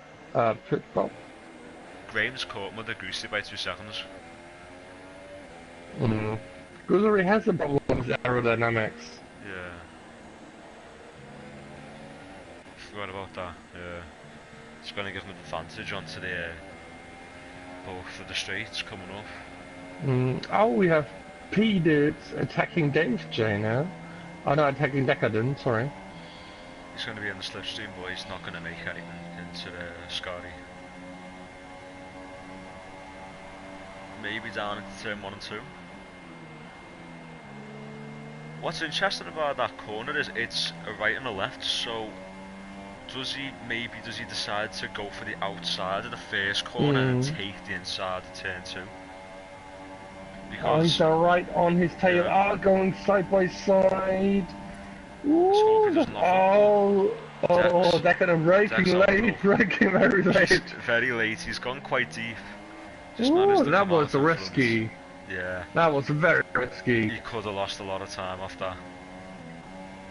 pit stop. Graham's caught Mother Goosey by 2 seconds. Guzeri has a problem with aerodynamics. Yeah. Forgot about that. Yeah. It's going to give him an advantage onto the both of the straights coming up. Oh, we have P-Dudes attacking Dave J now. Oh no, attacking Decadent, sorry. He's going to be in the slipstream, but he's not going to make anything into the Scotty. Maybe down into turn 1 and 2. What's interesting about that corner is it's a right and a left, so does he decide to go for the outside of the first corner and take the inside of turn 2? Because he's right on his tail, going side by side. Ooh, that kind of braking very late. Just very late, he's gone quite deep. Ooh, that was risky. Yeah. That was very risky. He could have lost a lot of time off that.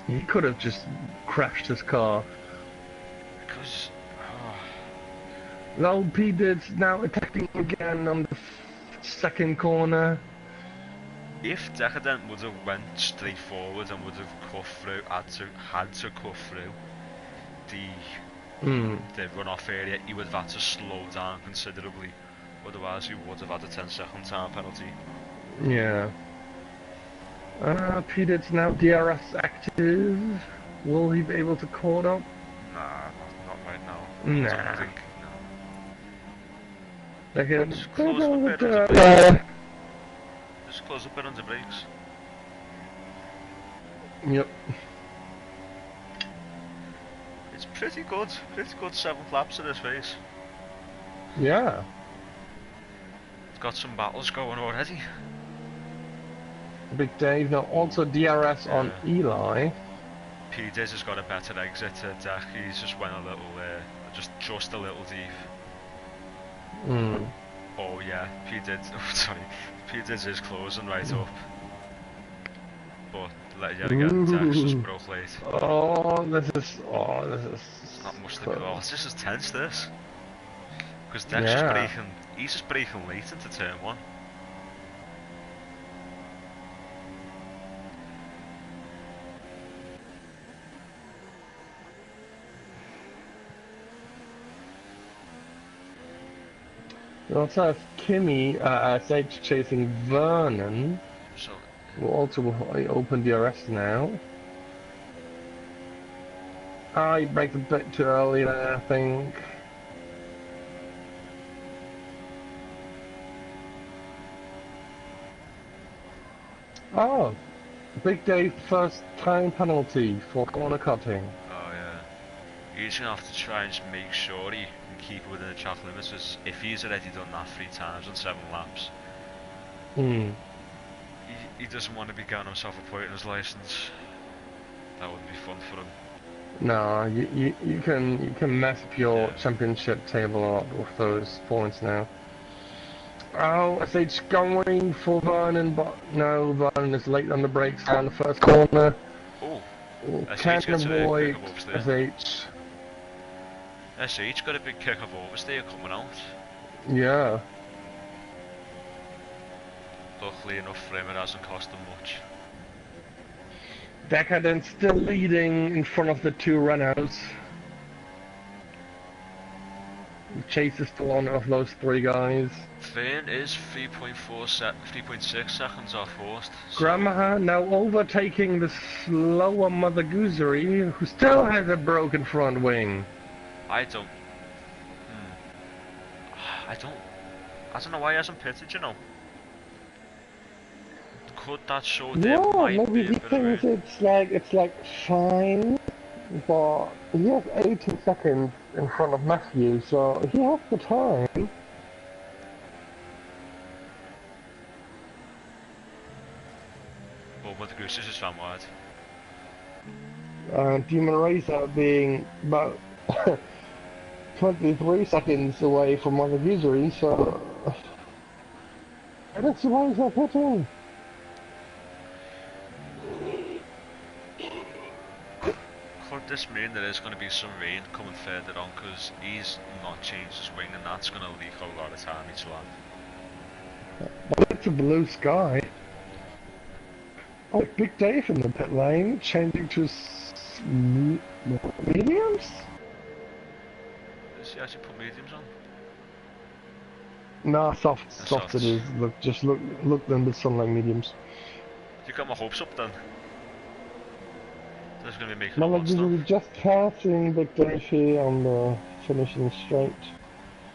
He could have just crashed his car. Because... No, P-Did's now attacking again on the second corner. If Decadent would have went straight forward and would have cut through, had to cut through the runoff area, he would have had to slow down considerably. Otherwise, he would have had a 10-second time penalty. Yeah. P-Did's now DRS active. Will he be able to caught up? Nah, not right now. Nah. I don't think. No. Just close up a bit on the brakes. Just close a bit on the brakes. Yep. It's pretty good 7th laps of this race. Yeah. It's got some battles going already. Big Dave now also DRS on Eli. P-Diz has got a better exit to Deck. He's just went a little, just a little deep. Oh yeah, P-Diz is closing right up. But yet again, Deck's just broke late. This is not much to go. This is tense, this. Because Deck's just braking, he's just braking late into turn 1. We also have Kimi SH chasing Vernon. So we'll also open DRS now. He braked a bit too early there, I think. Oh, Big Dave first time penalty for corner cutting. Oh yeah. He's gonna have to try and just make sure he can keep it within the track limits, because if he's already done that 3 times on 7 laps, he doesn't want to be getting himself a point in his license. That wouldn't be fun for him. No, you can mess up your championship table a lot with those points now. Oh, SH going for Vernon, but no, Vernon is late on the brakes down the first corner. Oh, can avoid SH. SH got a big kick of oversteer coming out. Yeah. Luckily enough for him, it hasn't cost him much. Decadent still leading in front of the 2 Renaults. Chase is still on of those 3 guys. Fern is 3.6 seconds off first. So. Gramaha now overtaking the slower Mother Goosery, who still has a broken front wing. I don't know why he hasn't pitted, you know. Could that show there might maybe he thinks it's like fine, but he has 18 seconds in front of Matthew, so he has the time. Well, Mother Goose is just fan wide. Demon Racer being about 23 seconds away from Mother Goosery, so I don't see why he's not pitting. Could this mean there is going to be some rain coming further on, because he's not changed his wing and that's going to leak a lot of time each lap? Well, it's a blue sky. Oh, Big Dave in the pit lane, changing to mediums? Does he actually put mediums on? Nah, soft it is. Look them with some like mediums. You got my hopes up then. That's going to be making no, like just passing Big Dave here on the finishing straight.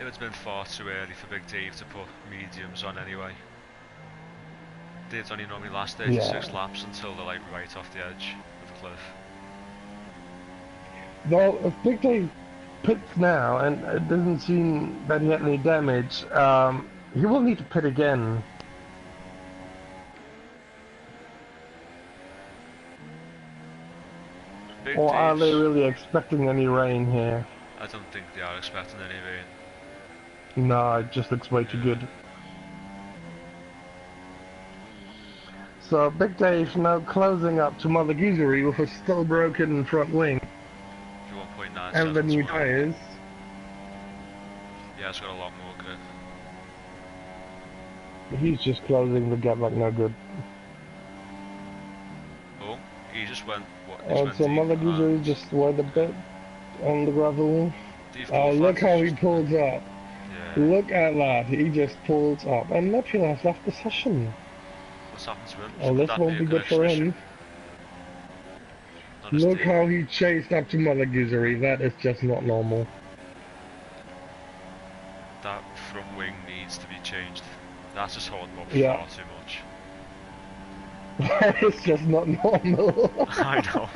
It would have been far too early for Big Dave to put mediums on anyway. Dave's only normally last 36 Yeah. laps until they're like right off the edge of the cliff. Well, if Big Dave pits now, and it doesn't seem that he had any damage, he will need to pit again. Big Or are they Dave's... really expecting any rain here? I don't think they are expecting any rain. No, it just looks way too good. So Big Dave now closing up to Mother Goosery with a still broken front wing. 1.9 And the new more. tyres. Yeah, it's got a lot more grip. He's just closing the gap like no good. Oh, he just went... What? And so Mother Goosery just went a bit on the gravel. Oh, look how he pulls up. Yeah. Look at that, he just pulls up. And Nebula has left the session. What's happened to him? Oh, this won't be good for him. Look how he chased up to Mother Goosery. That is just not normal. That front wing needs to be changed. That's just holding up far too much. That is just not normal. I know.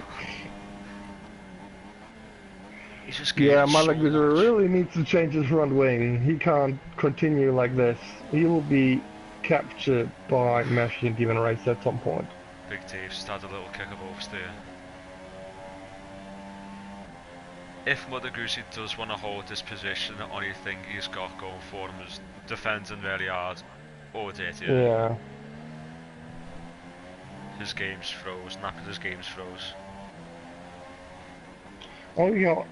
He's just Mother Goosery really needs to change his front wing. He can't continue like this. He will be captured by Meshi and Demon Race at some point. Big Dave's just had a little kick of oversteer. If Mother Goosey does want to hold this position, the only thing he's got going for him is defending really hard or dirty. Yeah. His game's froze, Napila's game's froze. Oh yeah,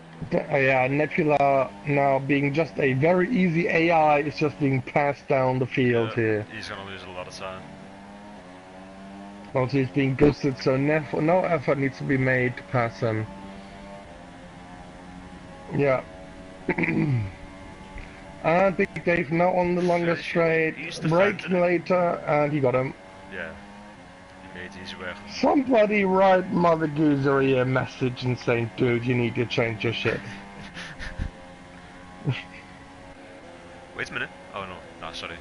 Nebula now being just a very easy AI is just being passed down the field here. He's gonna lose a lot of time. Also he's being ghosted, so no effort needs to be made to pass him. Yeah. And Big Dave now on the longest straight, braking later, and he got him. Yeah. He made easy work. Somebody write Mother Goosery a message and saying, dude, you need to change your shit. Wait a minute. Oh no, sorry.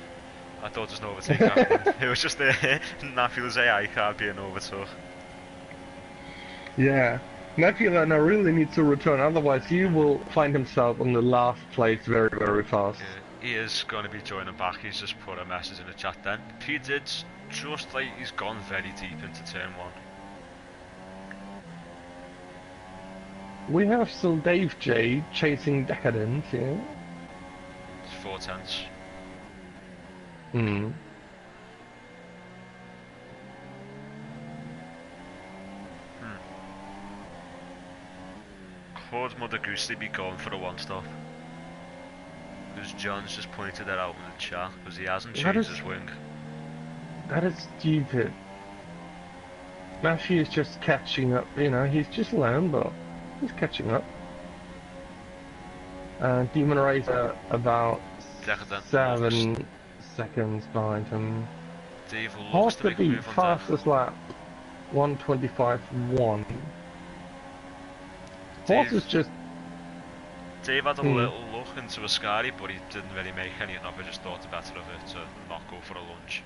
I thought there's no overtake happening. It was just the Napila's AI car being overtook. Yeah. Nebula now really needs to return, otherwise he will find himself on the last place very, very fast. Yeah, he is going to be joining back. He's just put a message in the chat then. He did just like he's gone very deep into turn 1. We have still Dave J chasing Decadent, yeah? It's 4 tenths. Hmm. Could Mother Goosey be going for a 1-stop? Because John's just pointed that out in the chat, because he hasn't changed his wing. That is stupid. Mashi is just catching up, you know, he's just lame, but he's catching up. And Demon Racer about Decadent 7 seconds behind him. Dave Half the beat, fastest lap, 1:25.1. Horse is just... Dave had a little look into a Ascari, but he didn't really make any of it. Just thought the better of it to not go for a lunge.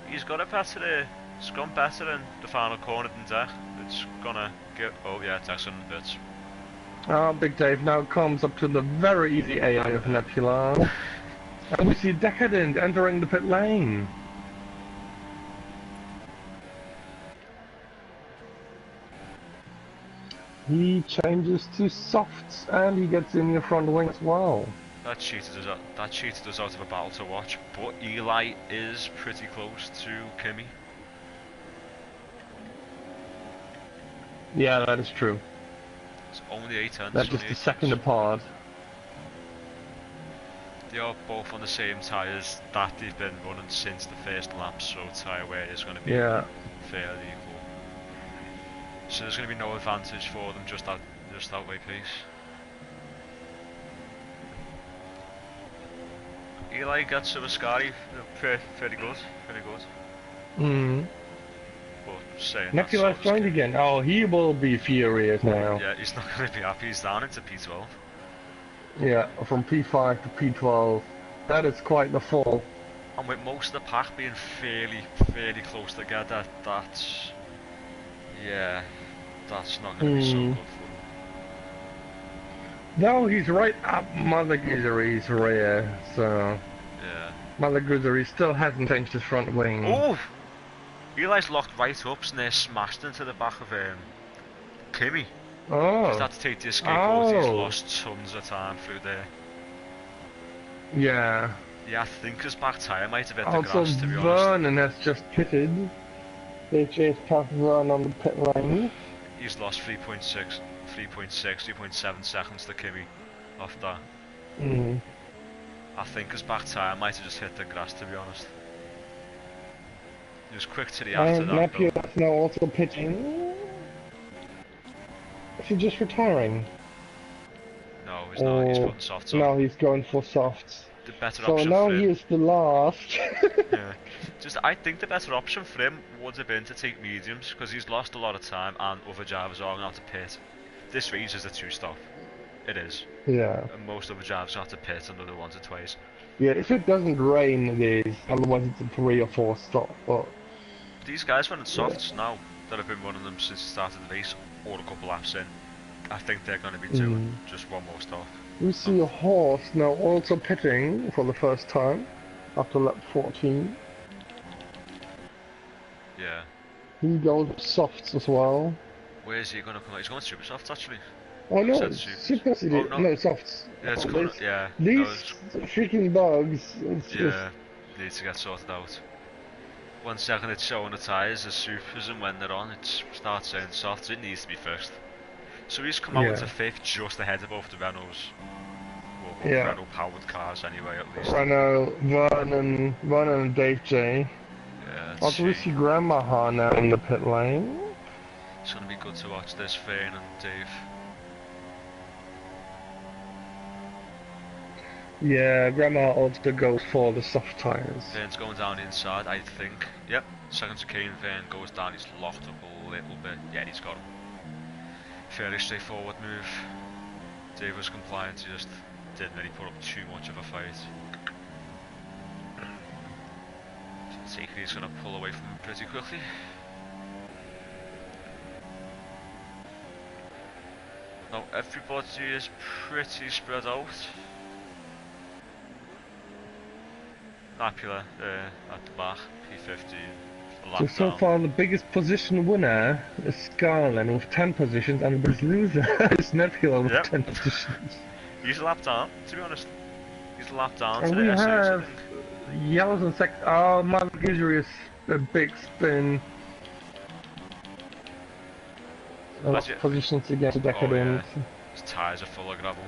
He's got a better, it's gone better in the final corner than Deck. It's gonna get, oh yeah, Deck's on the bits. Big Dave now comes up to the very easy AI of Nebula. And we see Decadent entering the pit lane. He changes to softs and he gets in your front wing as well. That cheated us out of a battle to watch, but Eli is pretty close to Kimmy. Yeah, that is true. It's only 8 tenths. That's just a second apart. They are both on the same tyres that they've been running since the first lap, so tyre wear is going to be fairly equal. So there's going to be no advantage for them just that way pace. Eli gets to Ascari, pretty good. But saying Nebula's joined again. Oh, he will be furious now. Yeah, he's not going to be happy. He's down into P12. Yeah, from P5 to P12. That is quite the fall. And with most of the pack being fairly close together, that's not going to be so good for him. No, he's right up Mother Goosery's rear, so... Yeah. Mother Goosery still hasn't changed his front wing. Oh! Eli's locked right up and they're smashed into the back of Kimi. Oh. He's had to take the escape route, he's lost tons of time through there. Yeah. Yeah, I think his back tyre might have hit the Also, grass, to be honest. Vernon has just pitted. They chased past Vernon on the pit lane. He's lost 3.7 seconds to Kimi off that. I think his back tyre might have just hit the grass, to be honest. He was quick to the after that. Napier now also pitting. Is he just retiring? No, he's not. He's putting softs on. No, he's going for softs. The better so option now for him. he is the last. Yeah. I think the better option for him would have been to take mediums, because he's lost a lot of time and other drivers are going to have to pit. This race is a 2-stop. It is. Yeah. And most other drivers have to pit another once or twice. Yeah, if it doesn't rain, it is. Otherwise, it's a 3 or 4 stop. But these guys running softs now that have been running them since the start of the race, or a couple laps in, I think they're going to be doing just one more stop. We see a horse now also pitting for the first time after lap 14. Yeah. He goes softs as well. Where is he going to come out? He's going super softs actually. Oh no, super no softs. Yeah, it's cool. Yeah. These freaking bugs. Need to get sorted out. 1 second it's showing the tyres as supers, and when they're on it starts saying softs. It needs to be first. So he's come out into 5th, just ahead of both the Renaults. Well, Renault powered cars anyway, at least. Renault, Vernon and Dave J. Yeah, also we see Grandma now in the pit lane. It's going to be good to watch this, Vane and Dave. Yeah, Grandma also goes for the soft tyres. Vane's going down inside, I think. Yep, second to Kane, Vane goes down, he's locked up a little bit. Yeah, he's got him. Fairly straightforward move. Dave was compliant, he just didn't really put up too much of a fight. So he's going to pull away from him pretty quickly. Now everybody is pretty spread out. Napula at the back, P50. So far the biggest position winner is Scarlett with 10 positions, and the biggest loser is Nebula with 10 positions. He's a lap down, to be honest. He's a lap down and to we the have yellows and second. Oh, Mother Goosery is a big spin. A lot of positions to get to Decadent. Oh, yeah. His tyres are full of gravel.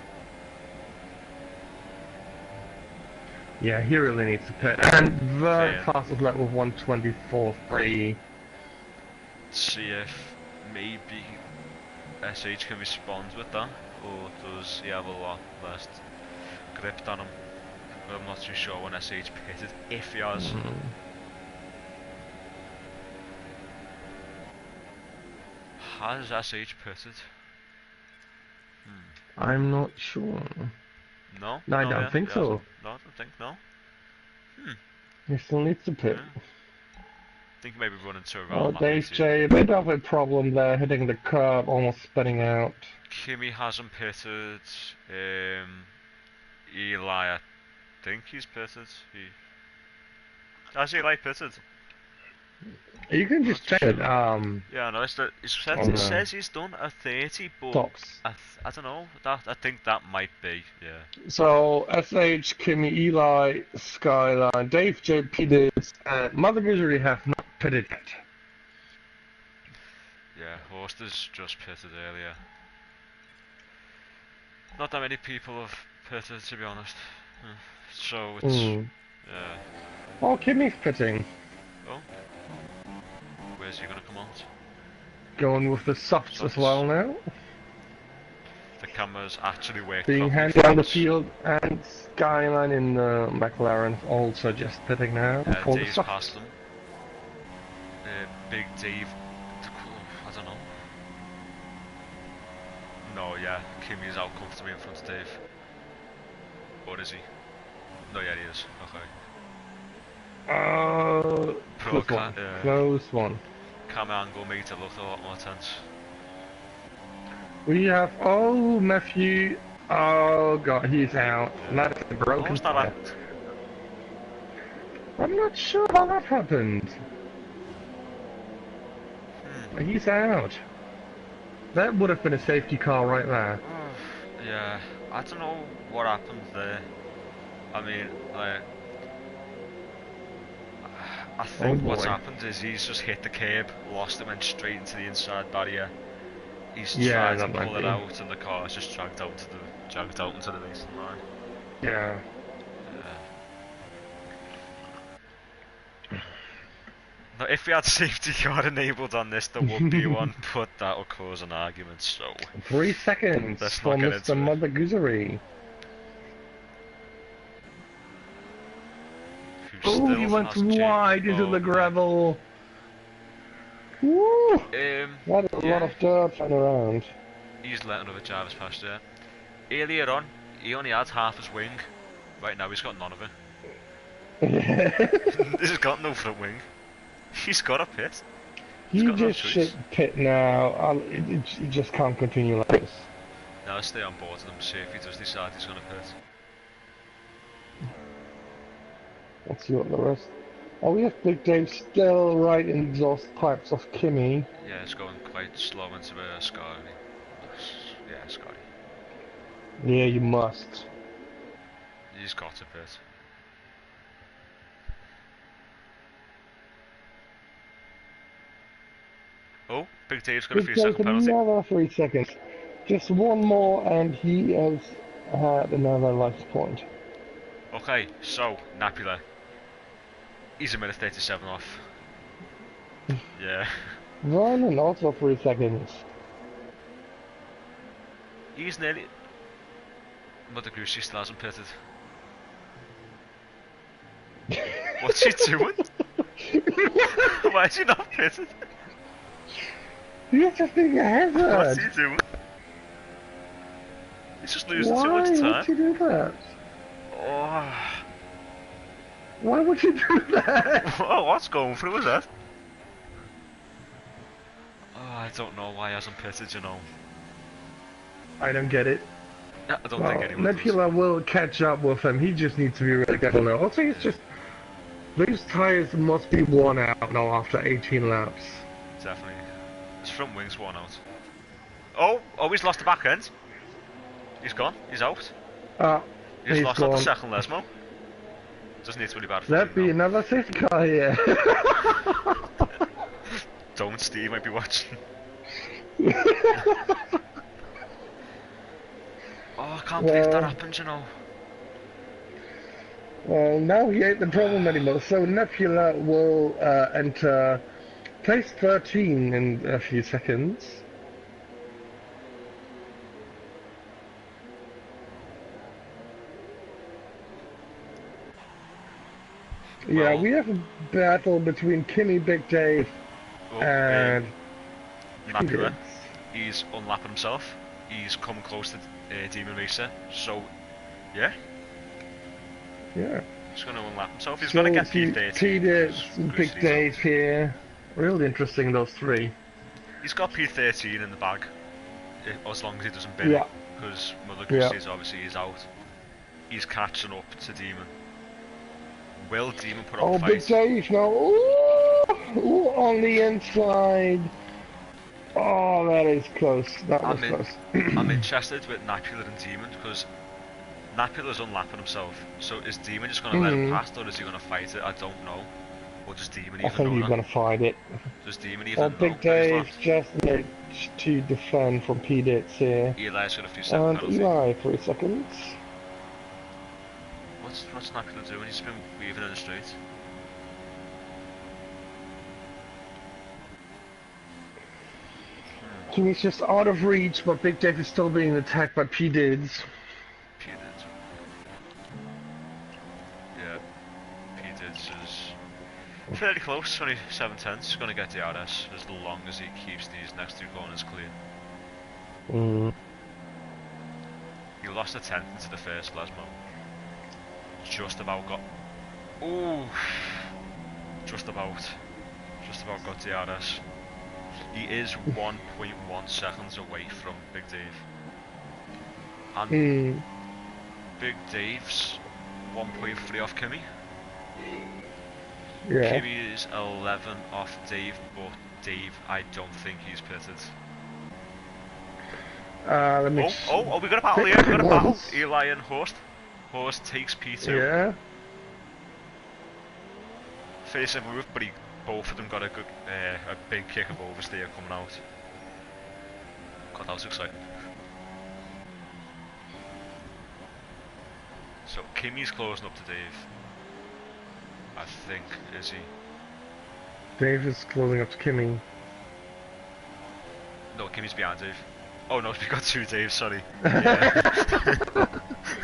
Yeah, he really needs to pit. And the fastest lap with 1:24.3. See if maybe SH can respond with that, or does he have a lot less grip than him? But I'm not too sure when SH pitted, if he has. Has SH pitted? I'm not sure. No? No, I don't think so. No, I don't think no. He still needs to pit. I think maybe running to around. Oh, Dave J, a bit of a problem there, hitting the curb, almost spinning out. Kimi hasn't pitted. Eli, I think he's pitted. Has Eli pitted? You can just check it. Yeah, no, it says he's done a 30, but I don't know. I think that might be, yeah. So SH, Kimi, Eli, Skyline, Dave J pitted, and Mother Goosery have not pitted yet. Yeah, Horster's just pitted earlier. Not that many people have pitted, to be honest. So it's yeah. Oh, Kimi's pitting. Oh. Where's he gonna come out? Going with the softs as well now. The cameras actually work. Being handed down the field, and Skyline in the McLaren also just pitting now. For Dave's the past them. Big Dave. I don't know. No, yeah, Kimi's out comfortably in front of Dave. Or is he? No, yeah, he is. Okay. Oh, close one. Close one. Camera angle made it look a lot more tense. We have, oh, Matthew. Oh, God, he's out. Yeah. That's a broken tire. I'm not sure how that happened. He's out. That would have been a safety car right there. Yeah, I don't know what happened there. I mean, like, I think what's happened is he's just hit the curb, lost it, went straight into the inside barrier. He's tried to pull it out, and the car's just dragged out into the racing line. Yeah. Now, if we had safety car enabled on this, there would be one, but that would cause an argument. So 3 seconds for Mr. Mother Goosery. Oh, he went wide into the gravel. Woo! What a lot of dirt flying around. He's letting other drivers past there. Earlier on, he only had half his wing. Right now, he's got none of it. He's got no front wing. He's got a pit. He just should pit now. He just can't continue like this. Now stay on board with him. See if he does decide he's going to pit. Let's see what the rest. Oh, we have Big Dave still right in exhaust pipes of Kimmy. Yeah, it's going quite slow into Scotty. Yeah, Scotty. Yeah, you must. He's got to pit. Oh, Big Dave's got a few second penalty. Another 3 seconds. Just one more and he has had another life point. Okay, so, Napula. He's a minute 37 off. Yeah. Ryan also 3 seconds. He's nearly... Mother Goose, she still hasn't pitted. What's he doing? Why is he not pitted? You're just being a hazard. What's he doing? He's just losing too much time. Why would you do that? Oh. Why would you do that? What's going through his head? Oh, I don't know why he hasn't pitted, you know. I don't get it. Yeah, I don't think anyone Nebula will catch up with him. He just needs to be really careful now. Also, it's just... These tyres must be worn out now after 18 laps. Definitely. His front wing's worn out. Oh, he's lost the back end. He's gone. He's out. He's lost out the second Lesmo. Doesn't need to be bad for That'd be another safety car here. Don't, Steve might be watching. Oh, I can't believe that happened, you know. Well, now he ain't the problem anymore, so Nebula will enter place 13 in a few seconds. Well, yeah, we have a battle between Kimmy, Big Dave, and Nebula. He's unlapping himself. He's come close to Demon Racer, so yeah. Yeah. He's going to unlap himself. He's going to get P30. Big Dave here. Really interesting, those three. He's got P13 in the bag, as long as he doesn't bin it, because Mother Goose obviously is out. He's catching up to Demon. Will Demon put up a fight? Big Dave now. Ooh, on the inside. Oh, that is close. That was close. I'm interested with Napula and Demon, because Napula's unlapping himself. So is Demon just going to let him past, or is he going to fight it? I don't know. Or does Demon even know? I think he's going to fight it. Does Demon even know? Big Dave just needs to defend from P-Dits here. Eli's got a few seconds. And Eli, 3 seconds. What's Napula doing? He's been weaving in the straight. He's just out of reach, but Big Dave is still being attacked by P-Dids. P-Dids. Yeah. P-Dids is fairly close, only 7/10. He's going to get the RS as long as he keeps these next two corners clean. He lost a 10th into the first Lesmo. Just about got... Ooh. just about got DRS. He is 1.1 seconds away from Big Dave. And Big Dave's 1.3 off Kimmy. Yeah. Kimmy is 11 off Dave, but Dave, I don't think he's pitted. Let me. Oh, we got a battle here. We got a battle. Eli and Horst. Horst takes P2. Yeah. Face a move, but both of them got a good, a big kick of oversteer coming out. God, that was exciting. So Kimmy's closing up to Dave. I think, is he? Dave is closing up to Kimmy. No, Kimmy's behind Dave. Oh no, we got two Daves, sorry. Yeah.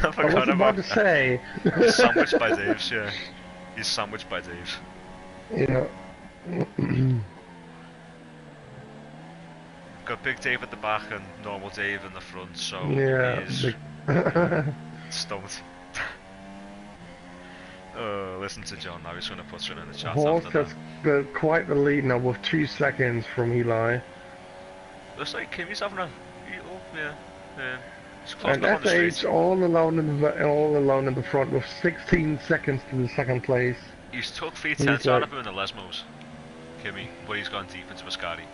I forgot was about to say. He's sandwiched by Daves, yeah. He's sandwiched by Daves. Yeah. Got Big Dave at the back and normal Dave in the front, so yeah, he's stumped. Listen to John now, he's going to put something in the chat. Horst after has got quite the lead now with 2 seconds from Eli. Looks like Kimmy's having a... yeah. He's close And up on the SH straight. all alone in the front with 16 seconds to the second place. He's took 3 tenths out of him in the Lesmos, Kimmy, but he's gone deep into Ascari.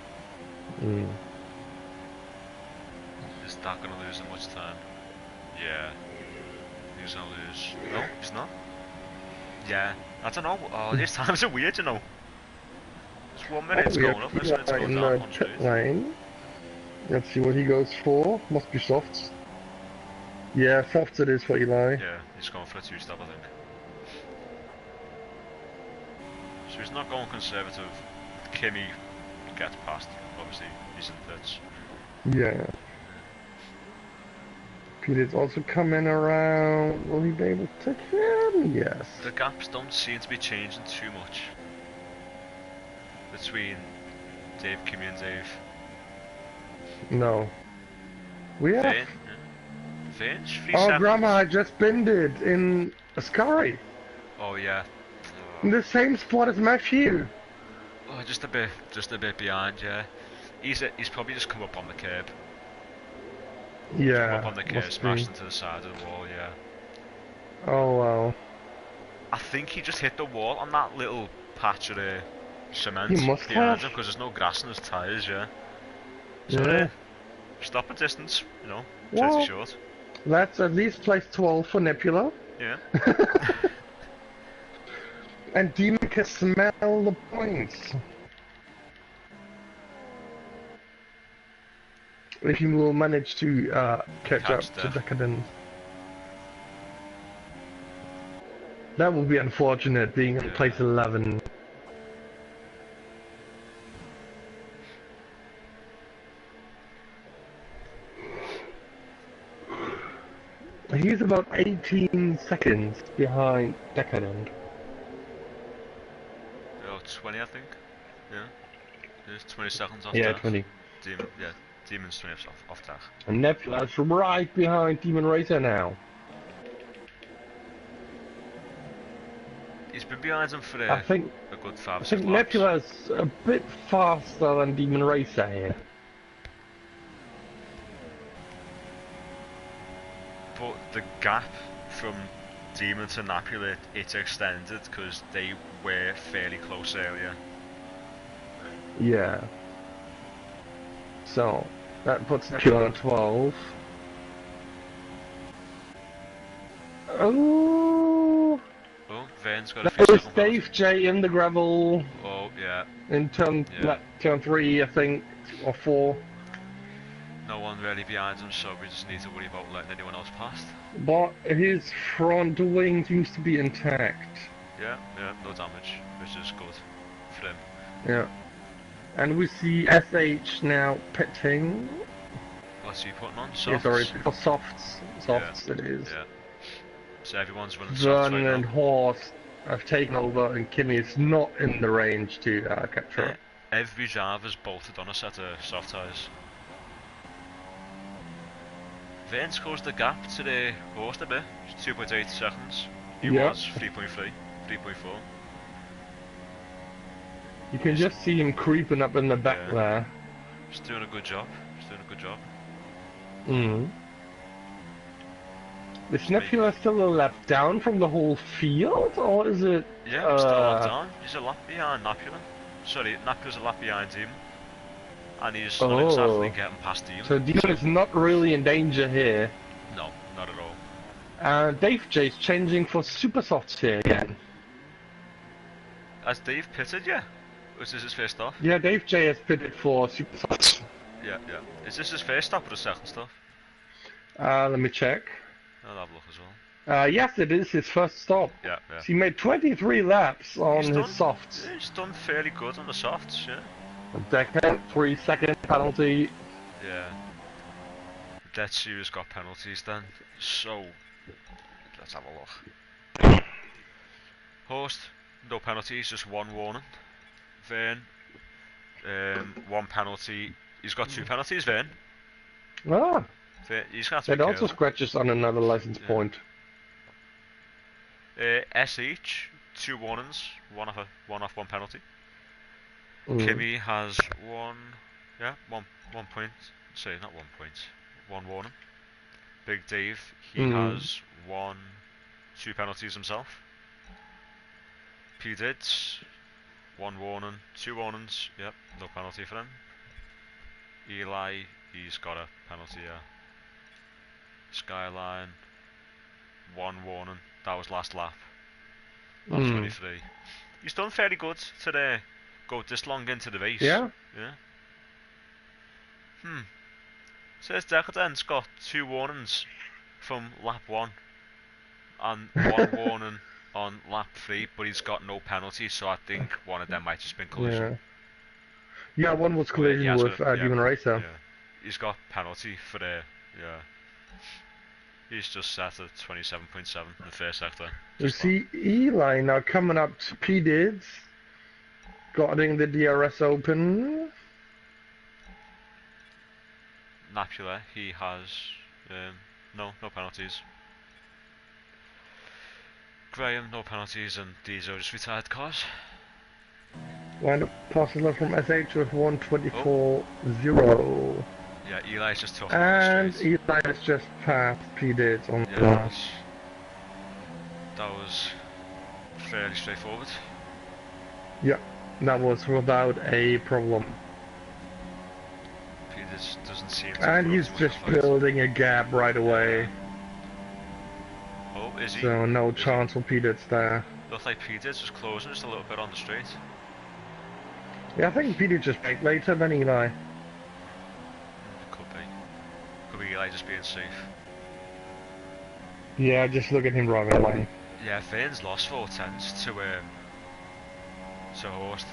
Is that going to lose him much time? Yeah. He's going to lose... No, he's not. Yeah, I don't know. Oh, these times are weird, you know. It's 1 minute going up, this minute's going down on straight. Line. Let's see what he goes for. Must be softs. Yeah, softs it is for Eli. Yeah, he's going for a 2-step, I think. So he's not going conservative. Kimmy gets past. Obviously, he's in pits. Yeah. Peter's also coming around. Will he be able to take him? Yes. The gaps don't seem to be changing too much between Dave, Kimmy and Dave. No. We have... Vane? Yeah. Vane's 3 Oh, seconds. Grandma, I just bended in Ascari. Oh yeah. In the same spot as Matthew. Oh, just a bit behind, yeah. He's probably just come up on the curb. Yeah. Come up on the curb, smashed into the side of the wall, yeah. Oh wow. I think he just hit the wall on that little patch of cement He must behind have. him, because there's no grass in his tyres, yeah. So Yeah. stop a distance, you know, Well, pretty short. Let's at least place 12 for Nebula. Yeah. And Demon can smell the points. If he will manage to catch up to Decadent. That would be unfortunate, being in place 11. He's about 18 seconds behind Decadent. Oh, 20 I think. Yeah. There's 20 seconds off Yeah, that. 20. Demon's 20 off that. And Nebula's right behind Demon Racer now. He's been behind him for I think a good 5 I laps. think Nebula's a bit faster than Demon Racer here. But the gap from Demon to Nebula, it's extended because they were fairly close earlier. Yeah. So that puts Nebula on 12. Oh. Oh, Vane's got a few That was seconds. Dave J in the gravel Oh, yeah. in turn 3, I think, or 4. No one really behind him, so we just need to worry about letting anyone else past. But his front wing seems to be intact. Yeah, no damage, which is good for him. Yeah. And we see SH now pitting. What's he putting on? Softs? Yeah, sorry, for softs. Softs it is. Yeah. So everyone's running softs Vernon right and now. Horst have taken over, and Kimmy is not in the range to capture it. Every driver's bolted on a set of soft tyres. Vane's closed the gap to the Horst a bit. It's 2.8 seconds. He was 3.3, 3.4. You can just see him creeping up in the back there. He's doing a good job. He's doing a good job. Mm. Is Nebula still a lap down from the whole field, or is it? Yeah, he's still a lap down. He's a lap behind Nebula. Sorry, Nebula's a lap behind him. And he's not exactly getting past him. So Demon is not really in danger here. No, not at all. And Dave J's changing for super softs here again. Has Dave pitted yet? Or is this his first stop? Yeah, Dave J has pitted for super softs. Yeah, yeah. Is this his first stop or his second stop? Let me check. I'll have a look as well. Yes, it is his first stop. Yeah, yeah. So he made 23 laps on his softs. Yeah, he's done fairly good on the softs, yeah. A decade, 3-second penalty. Yeah. Dead Serious got penalties then. So, let's have a look. Horst, no penalties, just one warning. Vern, one penalty. He's got 2 penalties, Vern. Ah. He's got to It also scratches on another license point. SH, 2 warnings, one off, 1 penalty. Kimmy has 1 point. Sorry, not 1 point. 1 warning. Big Dave, he has 2 penalties himself. P Dids, 1 warning, 2 warnings. Yep, no penalty for him. Eli, he's got a penalty. Skyline, 1 warning. That was last lap. Lap 23. He's done fairly good today. Go this long into the race. Yeah. Yeah. Says Decadent's got 2 warnings from lap 1 and 1 warning on lap 3, but he's got no penalty, so I think one of them might just been collision. Yeah, one was collision with Demon Racer. Yeah. He's got penalty for the He's just set at 27.7 in the first sector. You see Eli now coming up to P Dids, guarding the DRS open. Napula, he has no penalties. Graham, no penalties, and Diesel just retired cars. Wind up possible from SH with 124.0. Yeah, Eli's just tough. And Eli has just passed P Dids on the last. That was fairly straightforward. Yeah, that was without a problem. P Dids doesn't seem to. And he's just building a gap right away. Oh, is he? So no chance for P Dids there. Looks like P Dids was closing just a little bit on the straight. Yeah, I think P Dids just baked later than Eli. Could be Eli just being safe. Yeah, just look at him driving away. Yeah, Vern's lost 4 tenths to Horst.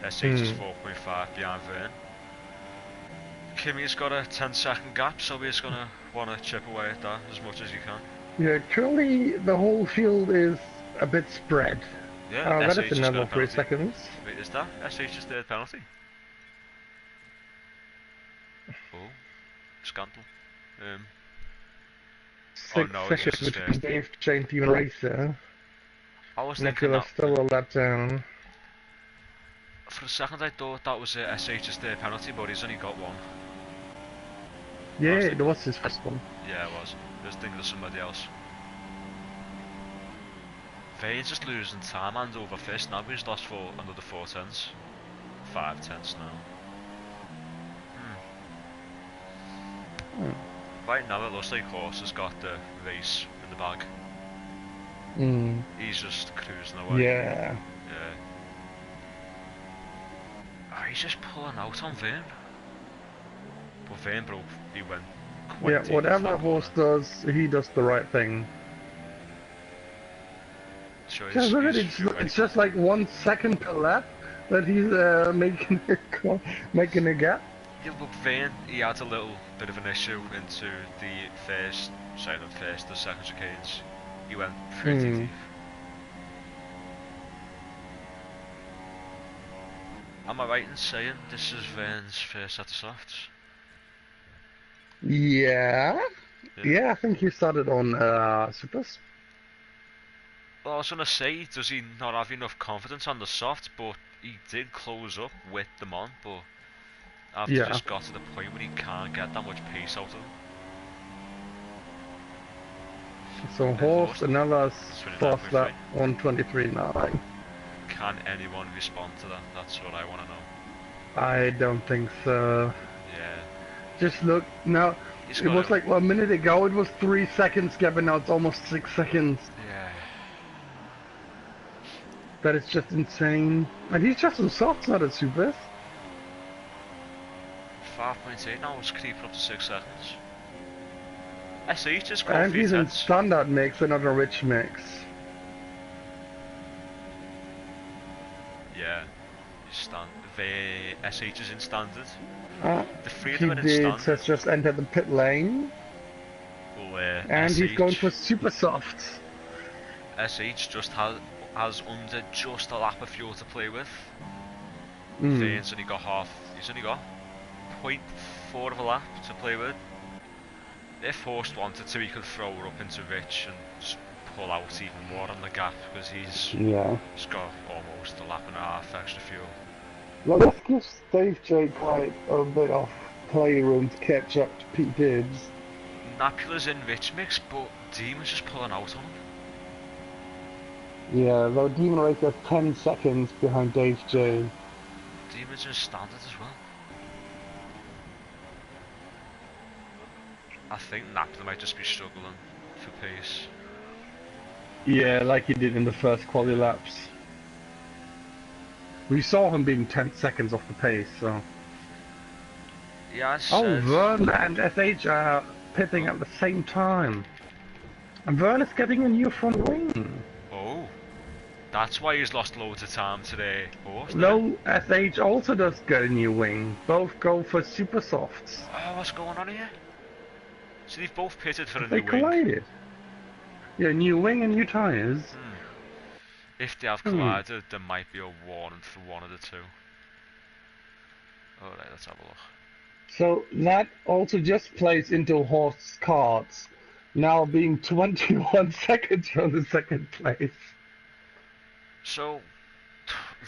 SH is 4.5 behind Vern. Kimmy's got a 10-second gap, so he's gonna want to chip away at that as much as he can. Yeah, currently the whole field is a bit spread. Yeah, that is another 3 seconds. Wait, is that SH's 3rd penalty? Oh, scandal. 6 seconds between Dave J and Demon Racer. I was thinking Nebula's still a lap down. For a second I thought that was SH's 3rd penalty, but he's only got 1. Yeah, it was his first one. Yeah, it was. I was thinking of somebody else. Vane's just losing time and over first now, he's lost for another 4 tenths. 5 tenths now. Right now it looks like Horst has got the race in the bag. He's just cruising away. Yeah. Oh, he's just pulling out on Vane. But Vane broke, he went Yeah, whatever Horst does, he does the right thing. Sure, yeah, look at it, it's just like 1 second per lap that he's making a gap. Yeah, but Vane, he had a little bit of an issue into the the second chicanes. He went pretty deep. Am I right in saying this is Vane's first set of softs? Yeah. Yeah, I think he started on Supers. Well, I was gonna say, does he not have enough confidence on the soft? But he did close up with them on, but I've Yeah. just got to the point where he can't get that much pace out of them. So Horst, another fast 29.3. lap, 1:23.9. Can anyone respond to that? That's what I want to know. I don't think so. Yeah. Just look, now, it was like a minute ago it was 3 seconds, Gavin, now it's almost 6 seconds. Yeah. That is just insane. And he's just on softs, not at supers. 5.8 now, it's creeping up to 6 seconds. SH is called And he's in standard mix and not a rich mix. Yeah. The SH is in standard. The three of He them are in standard. has just entered the pit lane. Well, and SH, he's going for super softs. SH just has under just a lap of fuel to play with. Vane's only got he's only got 0.4 of a lap to play with. If Horst wanted to, he could throw her up into Rich and just pull out even more on the gap, because he's got almost a lap and a half extra fuel. Well, this gives Dave J quite a bit of playroom to catch up to Pete Dibbs. Napula's in Rich mix, but Demon's just pulling out on him. Yeah, though Demon Racer is 10 seconds behind Dave J. Demon's in standard as well. I think Napula might just be struggling for pace. Yeah, like he did in the first quali laps. We saw him being 10 seconds off the pace, so... Yeah, Vern and SH are pitting at the same time. And Vern is getting a new front wing. Oh, that's why he's lost loads of time today. No, SH also does get a new wing. Both go for super softs. Oh, what's going on here? So they've both pitted for a new wing. They collided. Yeah, new wing and new tyres. If they have collided, there might be a warning for one of the two. Alright, let's have a look. So that also just plays into Horst's cards, now being 21 seconds from the second place. So,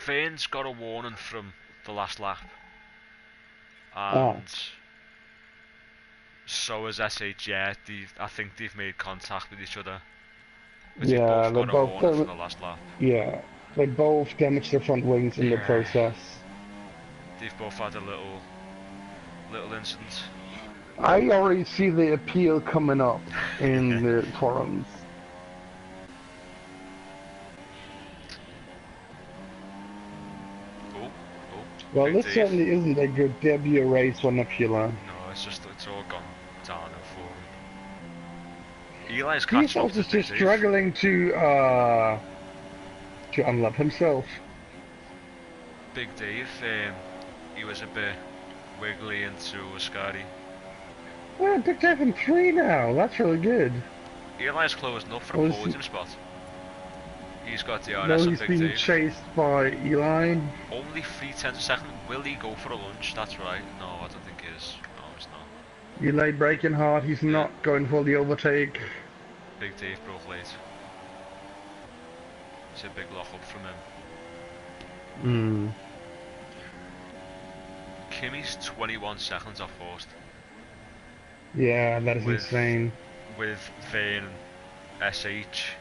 Vane's got a warning from the last lap. And so has SH, yeah, I think they've made contact with each other. Yeah, they both got a warning from the last lap. Yeah, they both damaged their front wings in the process. They've both had a little incident. I already see the appeal coming up in the forums. Well, this certainly isn't a good debut race for Nebula. No, it's all gone down for him. Eli's catching up. He's also just struggling to unlap himself. Big Dave, he was a bit wiggly into Ascari. Well, Big Dave in 3 now. That's really good. Eli's closing up for a podium spot. He's got the RS no, of he's Big being Dave. chased by Eli. Only 3/10 a second. Will he go for a lunge? That's right. No, I don't think he is. No, he's not. Eli braking hard. He's not going for the overtake. Big Dave broke late. It's a big lock up from him. Kimmy's 21 seconds off Horst. Yeah, that is insane. With Vane and SH.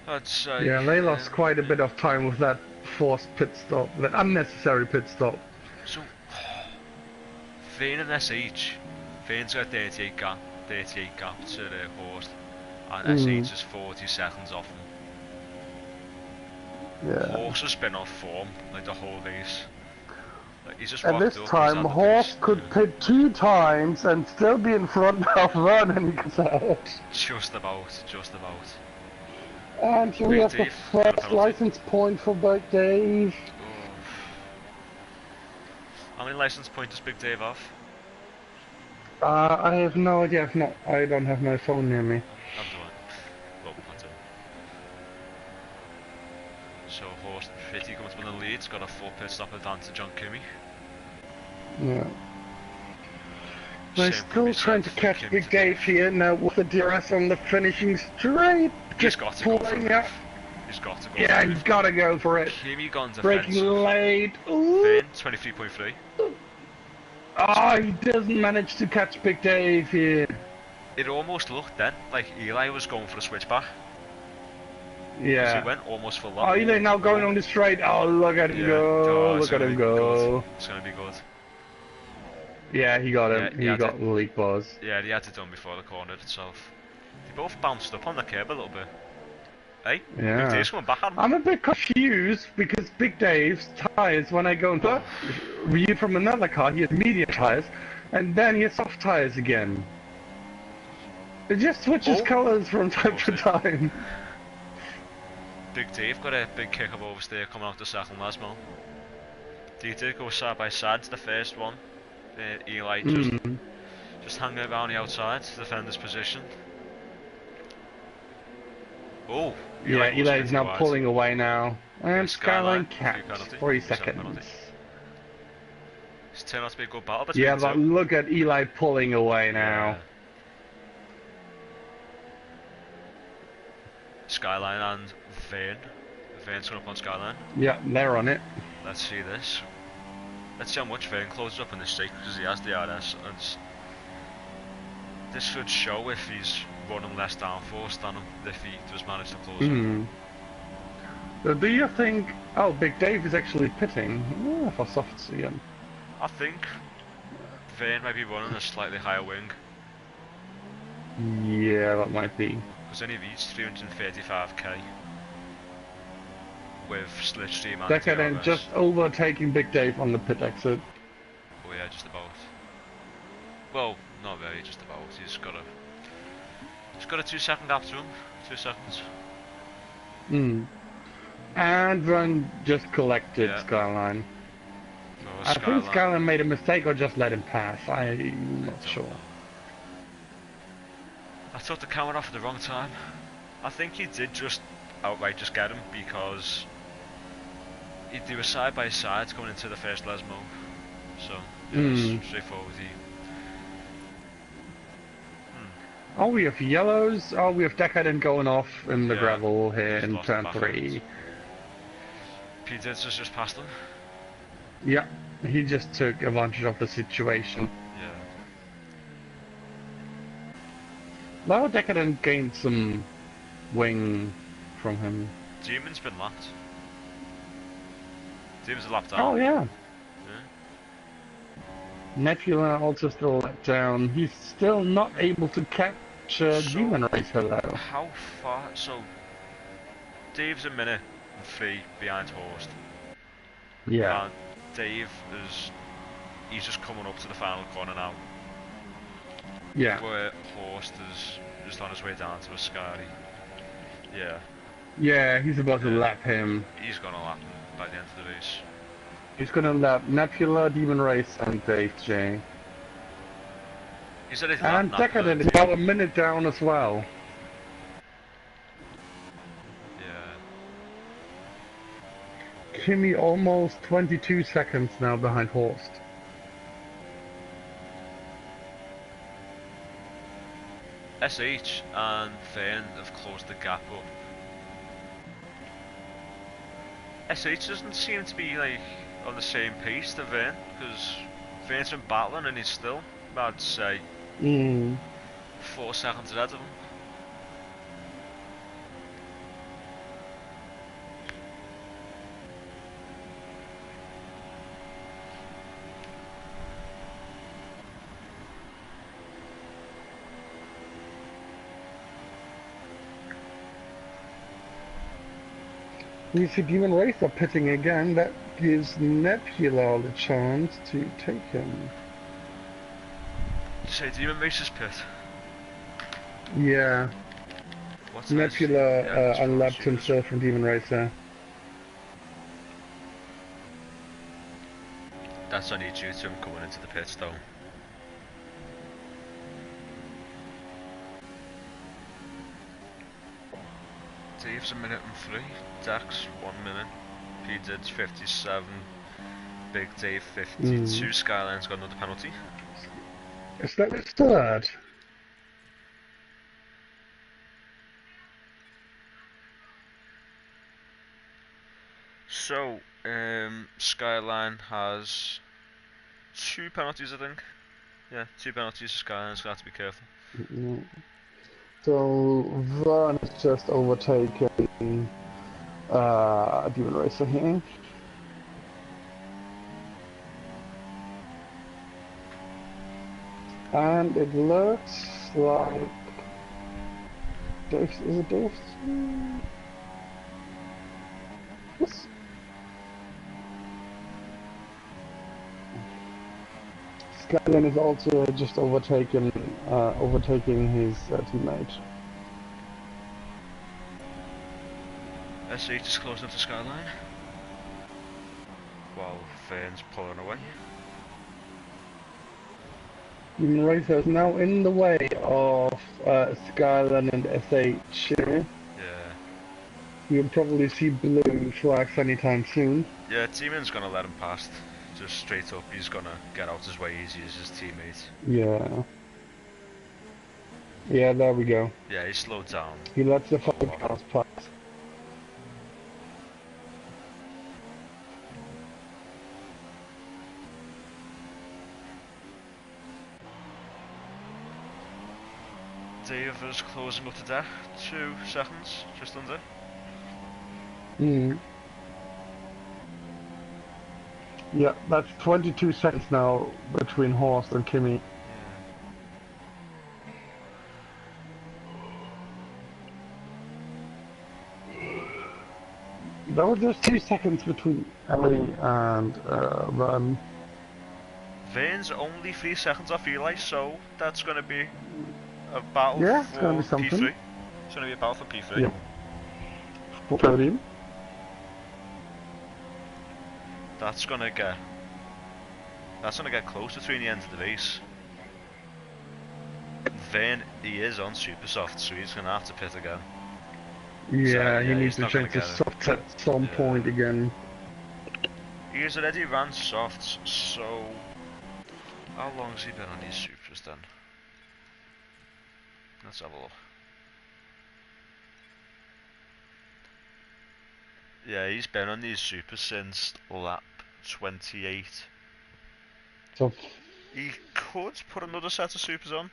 Yeah, they lost quite a bit of time with that forced pit stop, that unnecessary pit stop. So, Vane and SH, Vane's got 38 gap to the Horst, and SH is 40 seconds off him. Yeah. Horst has been off form like the whole race. Like, he's just at this time, Horst could pit 2 times and still be in front of Vern and he gets out. Just about. And here we have the first license point for Big Dave. How many license points does Big Dave have? I have no idea. I don't have my phone near me. I'm doing. Well, that's it. So Horst pretty comes with the lead. He's got a 4 pit stop advantage on Kimmy. Yeah. They're still trying to catch Big Dave here now with the DRS on the finishing straight. He's got to go for it. He's got to go for it. Yeah, he's got to go for it. Kimi gone defensive. Braking late. Ooh. Vane, 23.3. Oh, he doesn't manage to catch Big Dave here. It almost looked then like Eli was going for a switchback. Yeah. He went almost for Oh, Eli now going on the straight. Oh, look at him go. Look at him go. Good. It's going to be good. Yeah, he got him. He got the leak buzz. Yeah, he had it done before the corner itself. They both bounced up on the curb a little bit. Hey? Yeah. Big Dave's coming back at him. I'm a bit confused because Big Dave's tyres, when I go and review from another car, he has medium tyres, and then he has soft tyres again. It just switches colours from time to time. Big Dave got a big kick of oversteer coming out the second last mile. They did go side by side to the first one. Eli just hanging around the outside to defend his position. Oh, yeah, Eli's now pulling away now. And Skyline capped 3 seconds. It's turned out to be a good battle between the two. But look at Eli pulling away now. Yeah. Skyline and Vane. Vane's going up on Skyline. Yeah, they're on it. Let's see this. Let's see how much Vane closes up in this streak because he has the RS. And this should show if he's running less downforce than him, if he does manage to close up. So do you think... Oh, Big Dave is actually pitting for softs again. I think Vane might be running a slightly higher wing. Yeah, that might be. Because then he reached 335k with Slipstream and Decadent just overtaking Big Dave on the pit exit. Oh yeah, just about. Well, not really, just about. He's got a 2 second gap to him. 2 seconds. And then just collected Skyline. Oh, I think Skyline made a mistake or just let him pass. I'm not sure. I took the camera off at the wrong time. I think he did just outright just get him because they were side by side going into the first Lesmo. So, yeah, it's straightforward. Oh, we have yellows. Oh, we have Decadent going off in the gravel here in turn 3. P. Dids has just passed him. Yeah, he just took advantage of the situation. Yeah. Now Decadent gained some wing from him. Demon's been lapped. Demon's a lap down. Oh, yeah. Nebula also still let down. He's still not able to capture Demon Racer though. How far? So, Dave's a minute and 3 behind Horst. Yeah. And Dave he's just coming up to the final corner now. Yeah. Where Horst is just on his way down to a Scary. Yeah. Yeah, he's about to lap him. He's gonna lap him by the end of the race. He's gonna lap Nebula, Demon Race, and Dave J. He said he's and Decadent is about a minute down as well. Yeah. Kimi almost 22 seconds now behind Horst. SH and Vane have closed the gap up. SH doesn't seem to be like on the same pace to Vane, because Vane's been battling and he's still, I'd say, 4 seconds ahead of him. You see Demon Racer pitting again, that gives Nebula the chance to take him. You say Demon Racer's pit? Yeah. What's Nebula unlapped himself from Demon Racer. That's only due to him coming into the pits though. Dave's a minute and 3, Dax 1 minute, P. Dids 57, Big Dave 52, Skyline's got another penalty. Is that his third? So, Skyline has 2 penalties, I think. Yeah, 2 penalties for Skyline, so I have to be careful. So, Vern has just overtaken Demon Racer here. And it looks like... Is it Dave? Yes. Skyline is also just overtaking his teammate. SH is close up to Skyline. While Vern's pulling away. Demon Racer is now in the way of Skyline and SH. Yeah. You'll probably see blue flags anytime soon. Yeah, Demon's gonna let him past. Just straight up, he's gonna get out his way easy as his teammate. Yeah. Yeah, there we go. Yeah, he slowed down. He lets the 5 cars pass. Dave is closing up to death. 2 seconds, just under. Yeah, that's 22 seconds now between Horst and Kimi. That was just 2 seconds between Ellie and Vern. Vern's only 3 seconds off Eli, so that's gonna be a battle it's for gonna be something. P3. It's gonna be a battle for P3. Yeah. For podium. That's gonna get close between the end of the race. Vern, he is on super soft, so he's gonna have to pit again. Yeah, So, he needs to change the his soft at some point again. He has already ran softs, so how long has he been on these supers then? Let's have a look. Yeah, he's been on these supers since lap 28. So he could put another set of supers on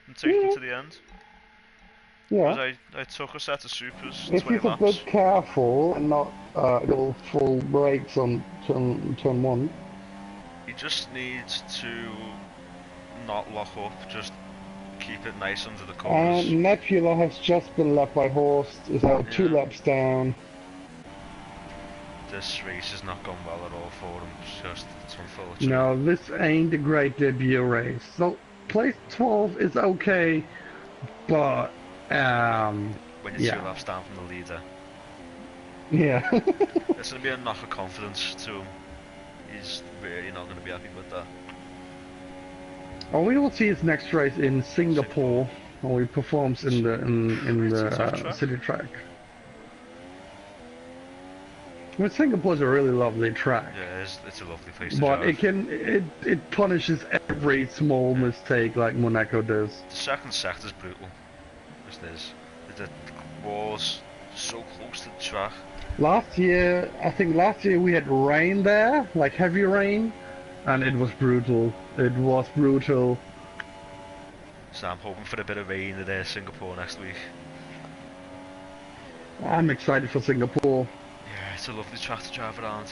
and take them to the end. Yeah. Because I took a set of supers, if 20 he's a laps. bit careful and not go full brakes on turn 1. He just needs to not lock up, just keep it nice under the covers. And Nebula has just been lapped by Horst, is now 2 laps down. This race has not gone well at all for him, it's unfortunate. No, this ain't a great debut race. So, place 12 is okay, but, when you're 2 laps down from the leader. Yeah. It's going to be a knock of confidence to him. He's really not going to be happy with that. Oh, we will see his next race in Singapore, where he performs in the city track. I mean, Singapore's a really lovely track. Yeah, it's a lovely place to drive. But it punishes every small mistake like Monaco does. The second sector's brutal. Just is. The walls so close to the track. I think last year we had rain there, like heavy rain, and it was brutal. It was brutal. So I'm hoping for a bit of rain in Singapore next week. I'm excited for Singapore. Yeah, it's a lovely track to drive around.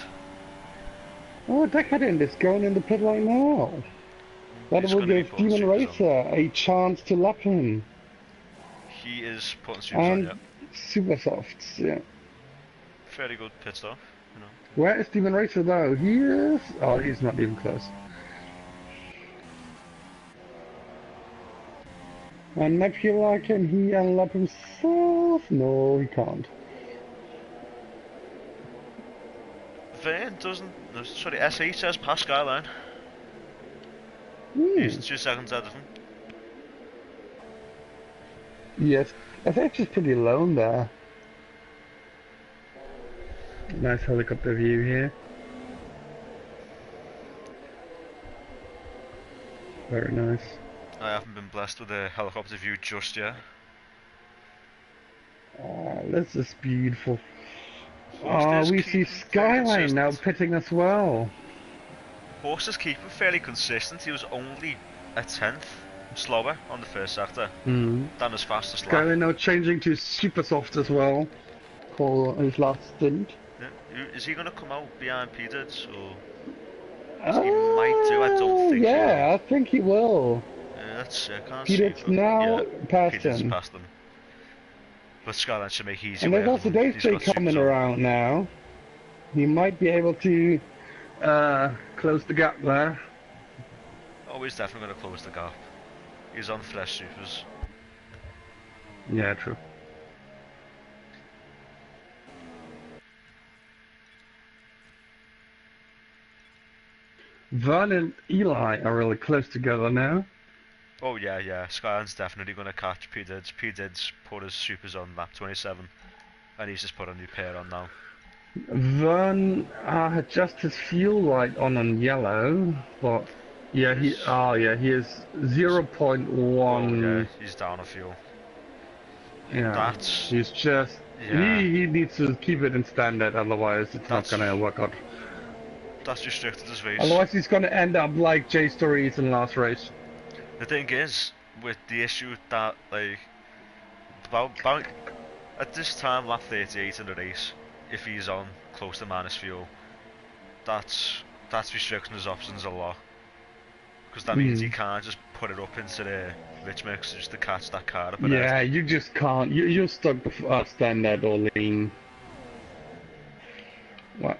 Oh, Decadent is going in the pit lane now. That will give Demon Racer a chance to lap him. He is putting supers on, yeah. Super softs, yeah. Very good pit stop, you know. Where is Demon Racer though? He is... Oh, he's not even close. And Nebula, can he unlap himself? No, he can't. Vern doesn't... No, sorry, SE says past Skyline. He's 2 seconds ahead of him. Yes, SH is pretty alone there. Nice helicopter view here. Very nice. I haven't been blessed with a helicopter view just yet. Oh, this is beautiful. Horse we is see keeping fairly Skyline now consistent. pitting as well. Horse is keeping fairly consistent. He was only a tenth slower on the first sector than his fastest lap. Skyline now changing to super soft as well for his last stint. Yeah. Is he going to come out behind P-Dids, or he might do? I don't think. Yeah, I think he will. Let's see. I can't P-Dids see. now past P-Dids him. past them. But Skyline should make easy And work there's of also him. Dave He's J got coming super around now. He might be able to close the gap there. Oh, he's definitely going to close the gap. He's on fresh supers. Yeah, true. Vern and Eli are really close together now. Oh yeah. Skyline's definitely going to catch P-Dids. P-Dids put his supers on lap 27. And he's just put a new pair on now. Vern had just his fuel light on yellow, but yeah, he is 0.1. Oh yeah, he's down a fuel. Yeah, he's just he needs to keep it in standard, otherwise it's not gonna work out. That's restricted his race. Otherwise he's gonna end up like Jay Stories in last race. The thing is, with the issue that like about at this time, lap 38 in the race, if he's on close to minus fuel, that's restricting his options a lot. Because that means he can't just put it up into the rich mix just to catch that car up ahead. You just can't. You're stuck with standard or lean. What?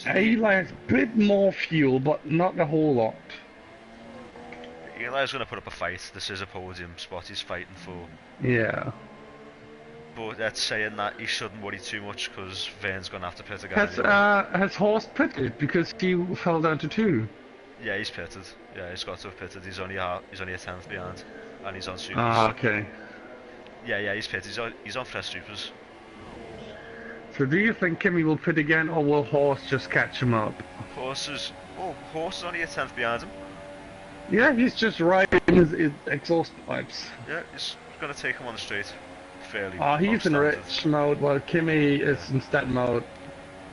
Eli has a bit more fuel, but not a whole lot. Eli's going to put up a fight. This is a podium spot he's fighting for. Yeah. But that's saying that he shouldn't worry too much because Vane's going to have to pit again. Has Horst pitted because he fell down to 2? Yeah, he's pitted. Yeah, he's got to have pitted. He's only a tenth behind, and he's on supers. Ah, okay. Yeah, he's pitted. He's on fresh supers. So do you think Kimmy will pit again, or will Horst just catch him up? Horse is only a tenth behind him. Yeah, he's just riding his exhaust pipes. Yeah, he's going to take him on the straight. Fairly. He's in rich mode while Kimmy is in stat mode.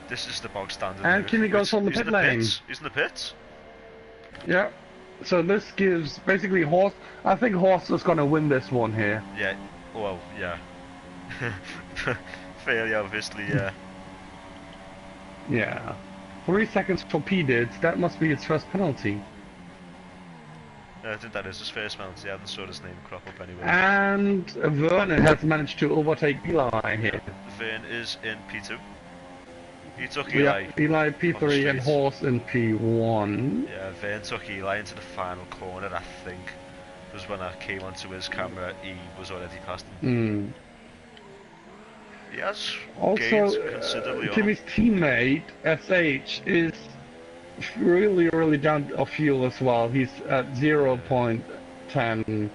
This is the bog standard. And Kimmy goes on the pit lane. He's in the pits. Yeah. So this gives basically Horst. I think Horst is going to win this one here. Yeah. Well, yeah. Fairly obviously, yeah. Yeah. 3 seconds for P-Dids. That must be his first penalty. I think that is his first penalty. I haven't saw his name crop up anywhere. And Vernon has managed to overtake Eli here. Vern is in P2. He took Eli. Yeah, Eli P3 and Horse in P1. Yeah, Vern took Eli into the final corner, I think. Because when I came onto his camera, he was already past him. He has gained considerably on. Timmy's teammate, SH, is really down of fuel as well. He's at 0.10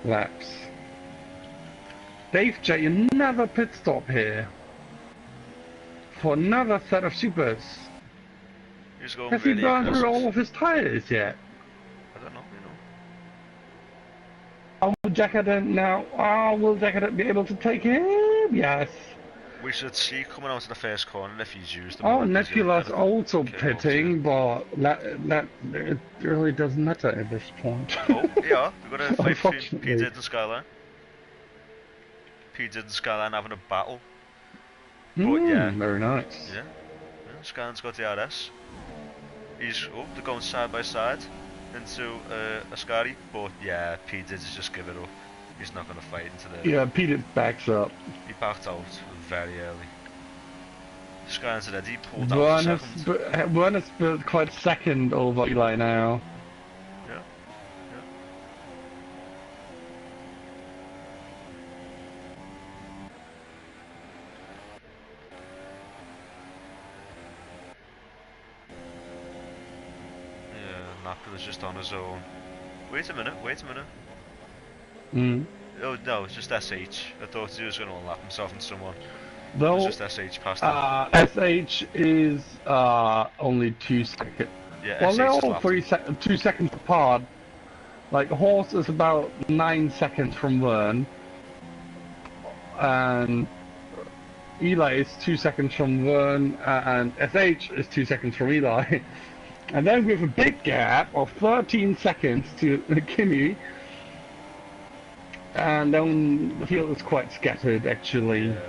laps. Dave J, another pit stop here. For another set of supers. He's going Has really he burned aggressive. through all of his tyres yet? I don't know, Will Decadent now? Will Decadent be able to take him? Yes. We should see coming out of the first corner if he's used them. Nebula's also pitting, but it really doesn't matter at this point. Oh, yeah, we've got a fight between Unfortunately. P-Did and Skyline. P-Did and Skyline having a battle. But yeah, Very nice. yeah, Skyline's got the RS. They're going side by side into a Scary, but yeah, P-Did has just given up. He's not going to fight into the... Yeah, Peter backs up. He backed out very early. Skyline's ready, he pulled out the second. Vern has built quite second over Eli now. Yeah. Napper was just on his own. Wait a minute. Oh no, it's just SH. I thought he was going to unlap himself and someone. Though, It's just SH past him. SH is only 2 seconds. Yeah, Well, SH they're is all lapped. 2 seconds apart. Like, Horse is about 9 seconds from Vern. And Eli is 2 seconds from Vern, and SH is 2 seconds from Eli. And then we have a big gap of 13 seconds to Kimi. And then the field is quite scattered, actually. Yeah.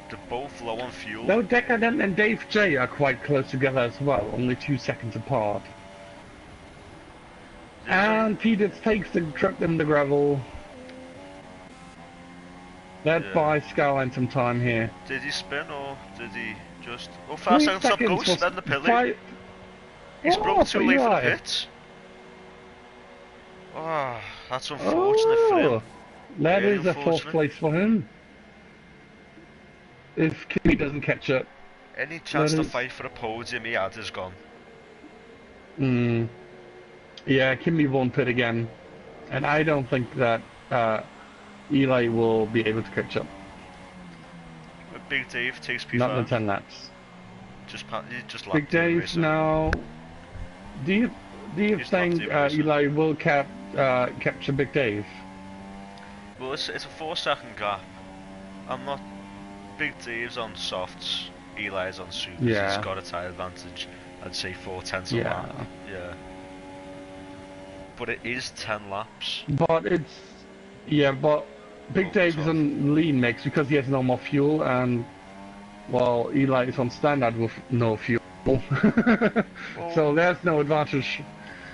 They're both low on fuel. Though Decadent and Dave J are quite close together as well, only 2 seconds apart. And Peter takes the truck in the gravel. That buys Skyline some time here. Did he spin or did he just... Oh, 5 seconds up Ghost, then the pit lane. He's broke too late for the pits. Oh, that's unfortunate for him. That is a 4th place for him. If Kimi doesn't catch up. Any chance to fight for a podium he had is gone. Yeah, Kimi won't pit again. And I don't think that Eli will be able to catch up. But Big Dave takes P5. Not in 10 laps. Just Big Dave now. Do you think Eli will capture Big Dave? Well, it's a 4-second gap. I'm not. Big Dave's on softs. Eli's on supers. Yeah. He's got a tyre advantage. I'd say 4/10 a lap. Yeah. But it is 10 laps. But it's but Big Dave is on lean mix because he has no more fuel, and well, Eli is on standard with no fuel. So there's no advantage.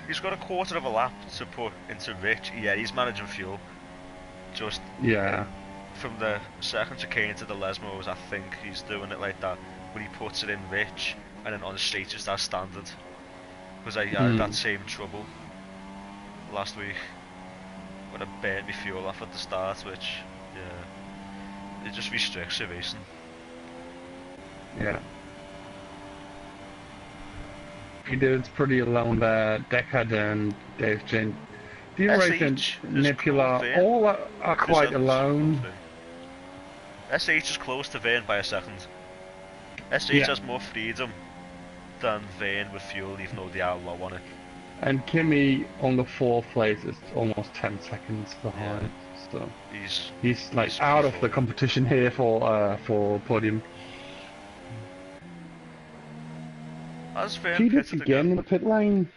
He's got a quarter of a lap to put into Rich. Yeah, he's managing fuel. Just from the second chicane to the Lesmos, I think he's doing it like that. When he puts it in Rich and then on the straight just as standard. Because I had that same trouble last week when I burnt my fuel off at the start, which it just restricts your racing. Yeah. He did pretty alone there. Decad and Dave Jin. D-Race and Nebula all are quite alone. SH is close to Vane by a second. SH has more freedom than Vane with fuel, even though they are low on it. And Kimi on the 4th place is almost 10 seconds behind. So he's like out of the competition here for podium. He did again in the pit lane.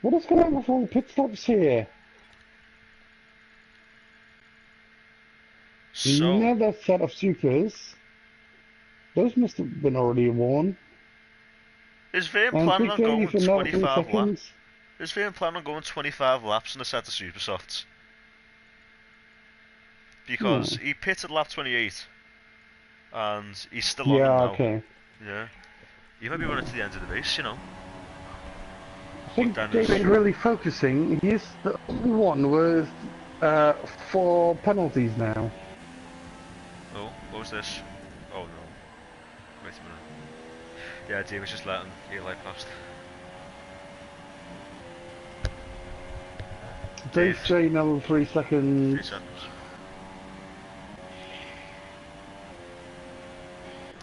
What is going on with all the pit stops here? So, another set of supers. Those must have been already worn. Is Vane planning on going 25 laps? Is Vane planning on going 25 laps in a set of super softs? Because he pitted lap 28 and he's still on now. Okay. Yeah. He might be running to the end of the race, you know. I think David really focusing. He's the only one with 4 penalties now. Oh, what was this? Oh no. Wait a minute. Yeah, David's just letting Eli past. Dave J another 3 seconds. 3 seconds.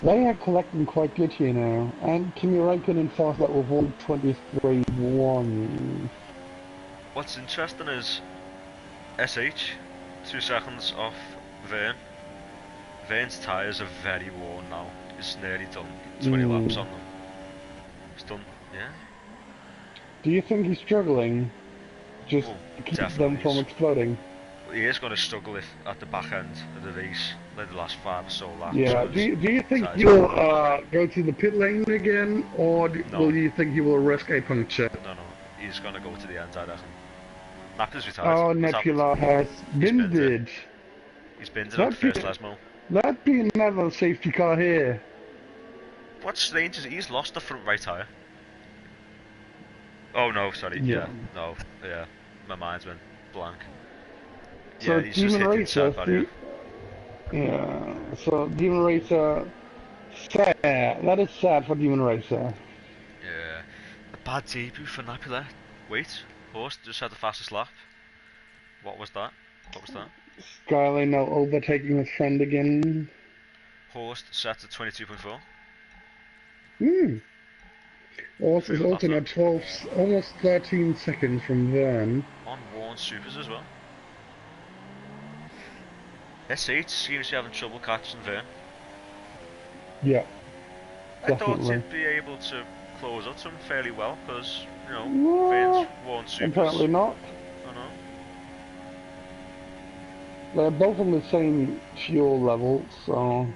They are collecting quite good here now, and Kimi Räikkönen fast that with 1:23.1. What's interesting is SH 2 seconds off Vane. Vane's tyres are very worn now. It's nearly done. 20 laps on them. It's done. Yeah. Do you think he's struggling? Just to keep them from exploding. He is going to struggle at the back end of the race, like the last 5 or so laps. Yeah, do you think he'll go to the pit lane again, or will you think he will risk a puncture? No, he's going to go to the end, I reckon. Napper's retired. Oh, Nebula has binded. He's binded at the first Lesmo. That'd be another safety car here. What's strange is he's lost the front right tyre. Oh no, sorry. Yeah. No, yeah. My mind's been blank. So yeah, he's just hit the inside barrier. Yeah, so Demon Racer, sad. That is sad for Demon Racer. Yeah. A bad debut for Nebula. Wait, Horst just had the fastest lap. What was that? Skyline now overtaking his friend again. Horst set at 22.4. Horst is also now 12, almost 13 seconds from Vern. On worn supers as well. S8 seems to be having trouble catching Vern. Yeah, I thought definitely. he'd be able to close up to him fairly well, because, you know, Well, Vern's won supers. apparently not. I know. They're both on the same fuel level, so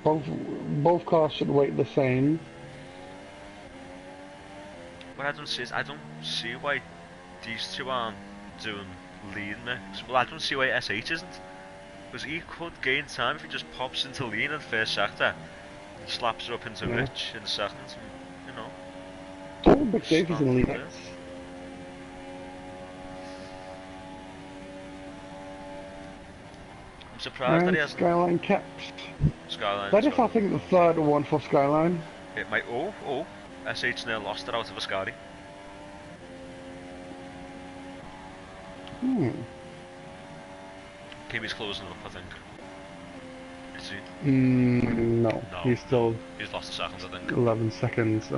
both cars should weight the same. What I don't see why these two aren't doing lead mix. Well, I don't see why S8 isn't. Because he could gain time if he just pops into lean in first sector, slaps her up into Rich in second, and, you know. Oh, but Davies in lead next. I'm surprised that he hasn't. Skyline kept. Skyline. That is, I think, the third one for Skyline. It might. Oh. S8 now lost it out of a Ascari. Kimi's closing up, I think. Is he? No. He's still. He's lost a second, I think. 11 seconds.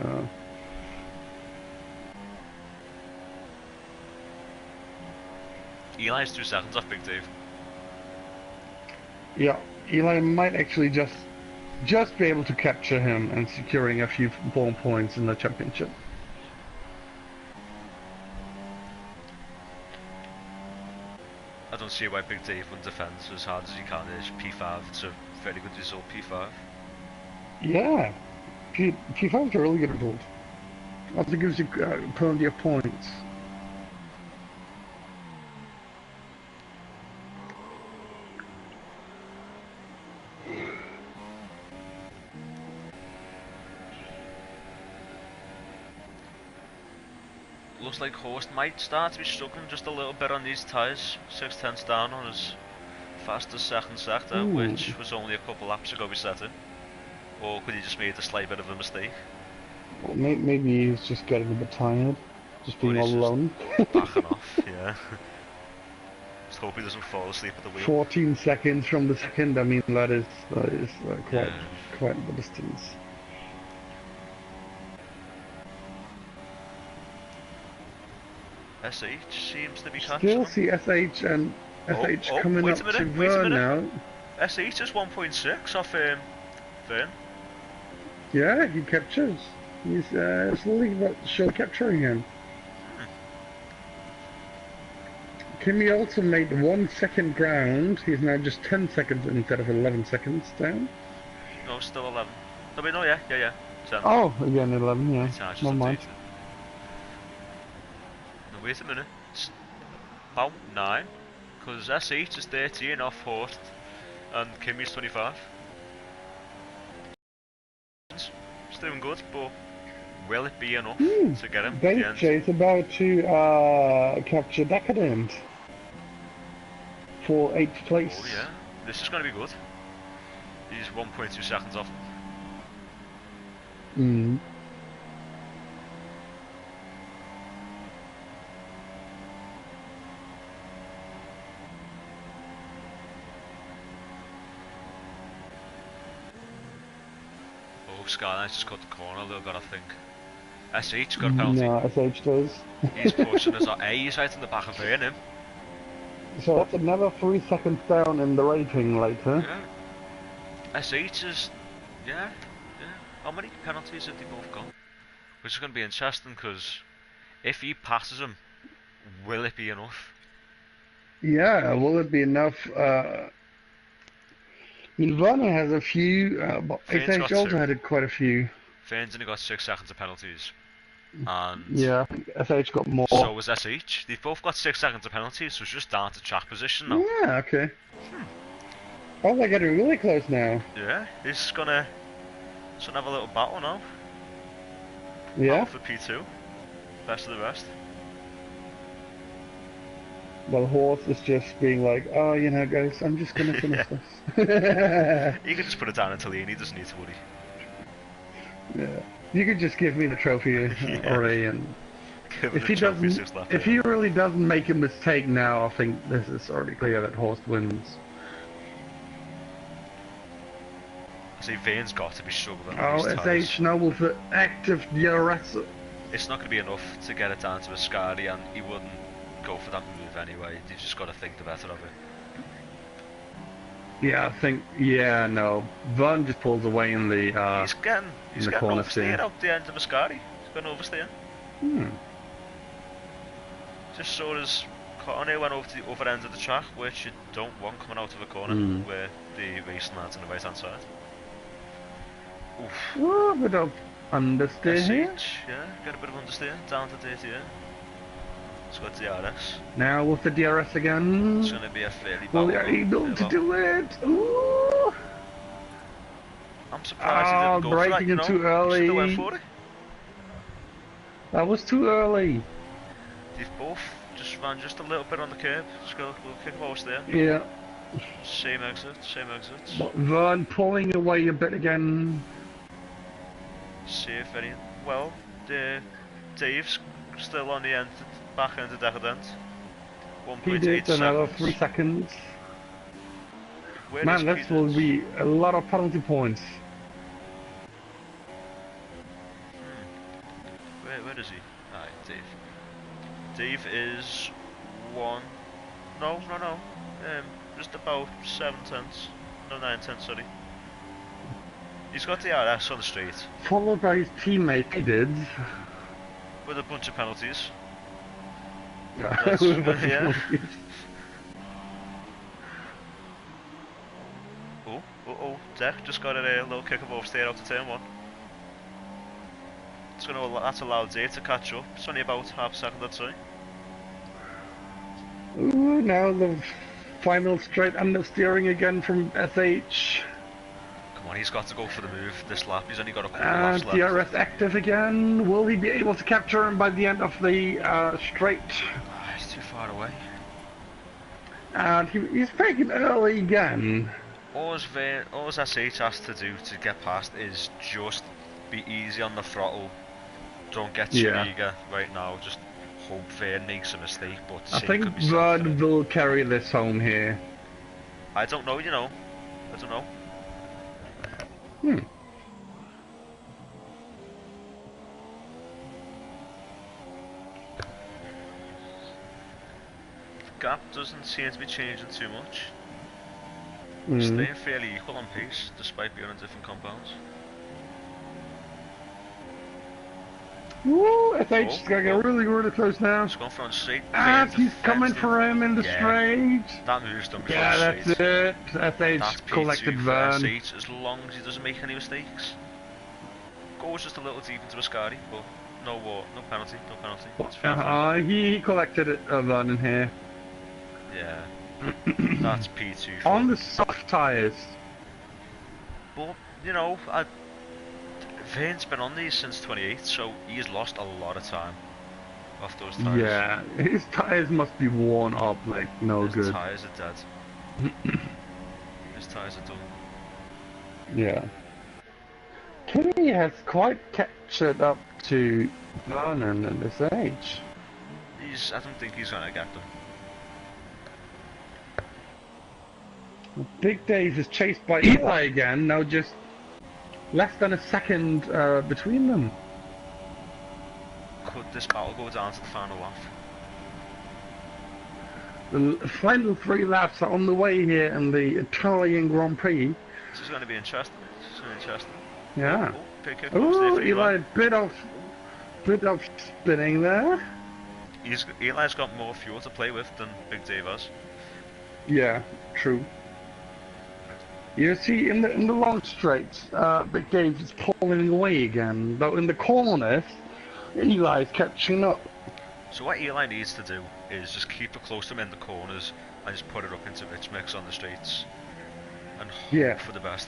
Eli's 2 seconds off Big Dave. Yeah, Eli might actually just be able to capture him and securing a few ball points in the championship. I don't see why Big Dave wouldn't defend as hard as he can. It's P5, it's a very good result, P5. Yeah, P5 is a really good result. Also gives you plenty of points. Looks like Horst might start to be struggling just a little bit on these tyres. 6/10 down on his fastest second sector, which was only a couple laps ago we set it. Or could he just made a slight bit of a mistake? Well, maybe he's just getting a bit tired, just being all alone. Backing off, yeah. Just hope he doesn't fall asleep at the wheel. 14 seconds from the second, I mean that is quite the distance. SH seems to be catching Still see SH and SH coming up to Vern now. SH is 1.6 off Vern. Yeah, he captures. He's slowly but surely capturing him. Kimi also made 1 second ground. He's now just 10 seconds instead of 11 seconds down. No, still 11. No, wait, no, yeah. 10. Oh, again 11, yeah. Never mind. No, wait a minute. It's about 9. Because SH is 13 off Horst and Kimi's 25. It's doing good, but will it be enough to get him? Is about to capture Decadent for 8th place. Oh yeah, this is going to be good. He's 1.2 seconds off. Oh, Skyline's just cut the corner a little bit, I think. SH got a penalty. No, SH does. He's pushing us. He's right in the back of him. So that's another 3 seconds down in the rating later. Yeah. SH is... Yeah. How many penalties have they both got? Which is going to be interesting, because if he passes him, will it be enough? Yeah, will it be enough? I mean, Werner has a few, but SH also had quite a few. Vern's only got 6 seconds of penalties. And yeah, SH got more. So was SH. They've both got 6 seconds of penalties, so it's just down to track position now. Yeah, okay. Oh, they're getting really close now. Yeah, he's gonna have a little battle now. Yeah. Battle for P2. Best of the rest. Well, Horst is just being like, oh, you know, guys, I'm just gonna finish this. He can just put it down until he doesn't need to worry. Yeah. You could just give me the trophy already, and if he really doesn't make a mistake now, I think this is already clear that Horst wins. I see Vern's got to be struggling. Oh, SH now with the active DRS. It's not going to be enough to get it down to Ascari, and he wouldn't go for that move anyway. You've just got to think the better of it. Yeah, I think, yeah, no. Vern just pulls away in the he's getting corner oversteered steer. out the end of Ascari. He's going oversteer. Hmm. Just saw his corner went over to the other end of the track, which you don't want coming out of a corner where the racing lads on the right hand side. Oof. Ooh, a bit of understeer here. Yeah, get a bit of understeer, down to 30 here. It's got DRS. Now with the DRS again. It's going to be a fairly well, they're able to do it. Ooh. I'm surprised he didn't go for that, braking in too early. Should have went for it. That was too early. They've both just ran just a little bit on the curb. Just got a little kick of horse there. Yeah. Same exit, same exit. But Vern pulling away a bit again. Safe very well. Dave's still on the end, back end of decadent. He did another 3 seconds. Man, this will be a lot of penalty points. Where is he? Aye, Dave. Dave is 1. No. Just about 7 tenths. No, 9 tenths, sorry. He's got the RS on the straight. Followed by his teammate, he did. With a bunch of penalties. Yeah. Yeah. Oh, Deck just got a little kick of oversteer out to turn 1. That's allowed Dave to catch up. It's only about half a second, I'd say. Ooh, now the final straight understeering again from SH. Come on, he's got to go for the move this lap. He's only got a couple of laps left. DRS active again. Will he be able to capture him by the end of the straight? He's too far away. And he's braking early again. All SH has to do to get past is just be easy on the throttle. Don't get too eager right now. Just hope Vern makes a mistake. But I think Vern will carry this home here. I don't know, you know. I don't know. The gap doesn't seem to be changing too much. Staying fairly equal on pace, despite being on different compounds. Woo! SH is getting really close now. He's gone for on straight. And he's coming for him in the straight. That move's done before. Yeah, that's it. SH collected Vern. SH, as long as he doesn't make any mistakes. Goes just a little deep into Ascari, but no penalty, no penalty. He collected it, Vern in here. Yeah. That's P2. On the soft tyres. But, you know, Vern's been on these since 28, so he's lost a lot of time off those tyres. Yeah, his tyres must be worn up like no good. His tyres are dead. His tyres are done. Yeah. Kenny has quite captured up to Vernon at this age. I don't think he's going to get them. Big Dave is chased by Eli again, now just less than a second between them. Could this battle go down to the final lap? The final 3 laps are on the way here in the Italian Grand Prix. This is going to be interesting. Yeah. Oh, Eli, bit of spinning there. Eli's got more fuel to play with than Big Dave has. Yeah, true. You see, in the long straights, Big Dave is pulling away again, though in the corners, Eli's catching up. So what Eli needs to do is just keep it close to him in the corners and just put it up into rich mix on the straights and hope for the best.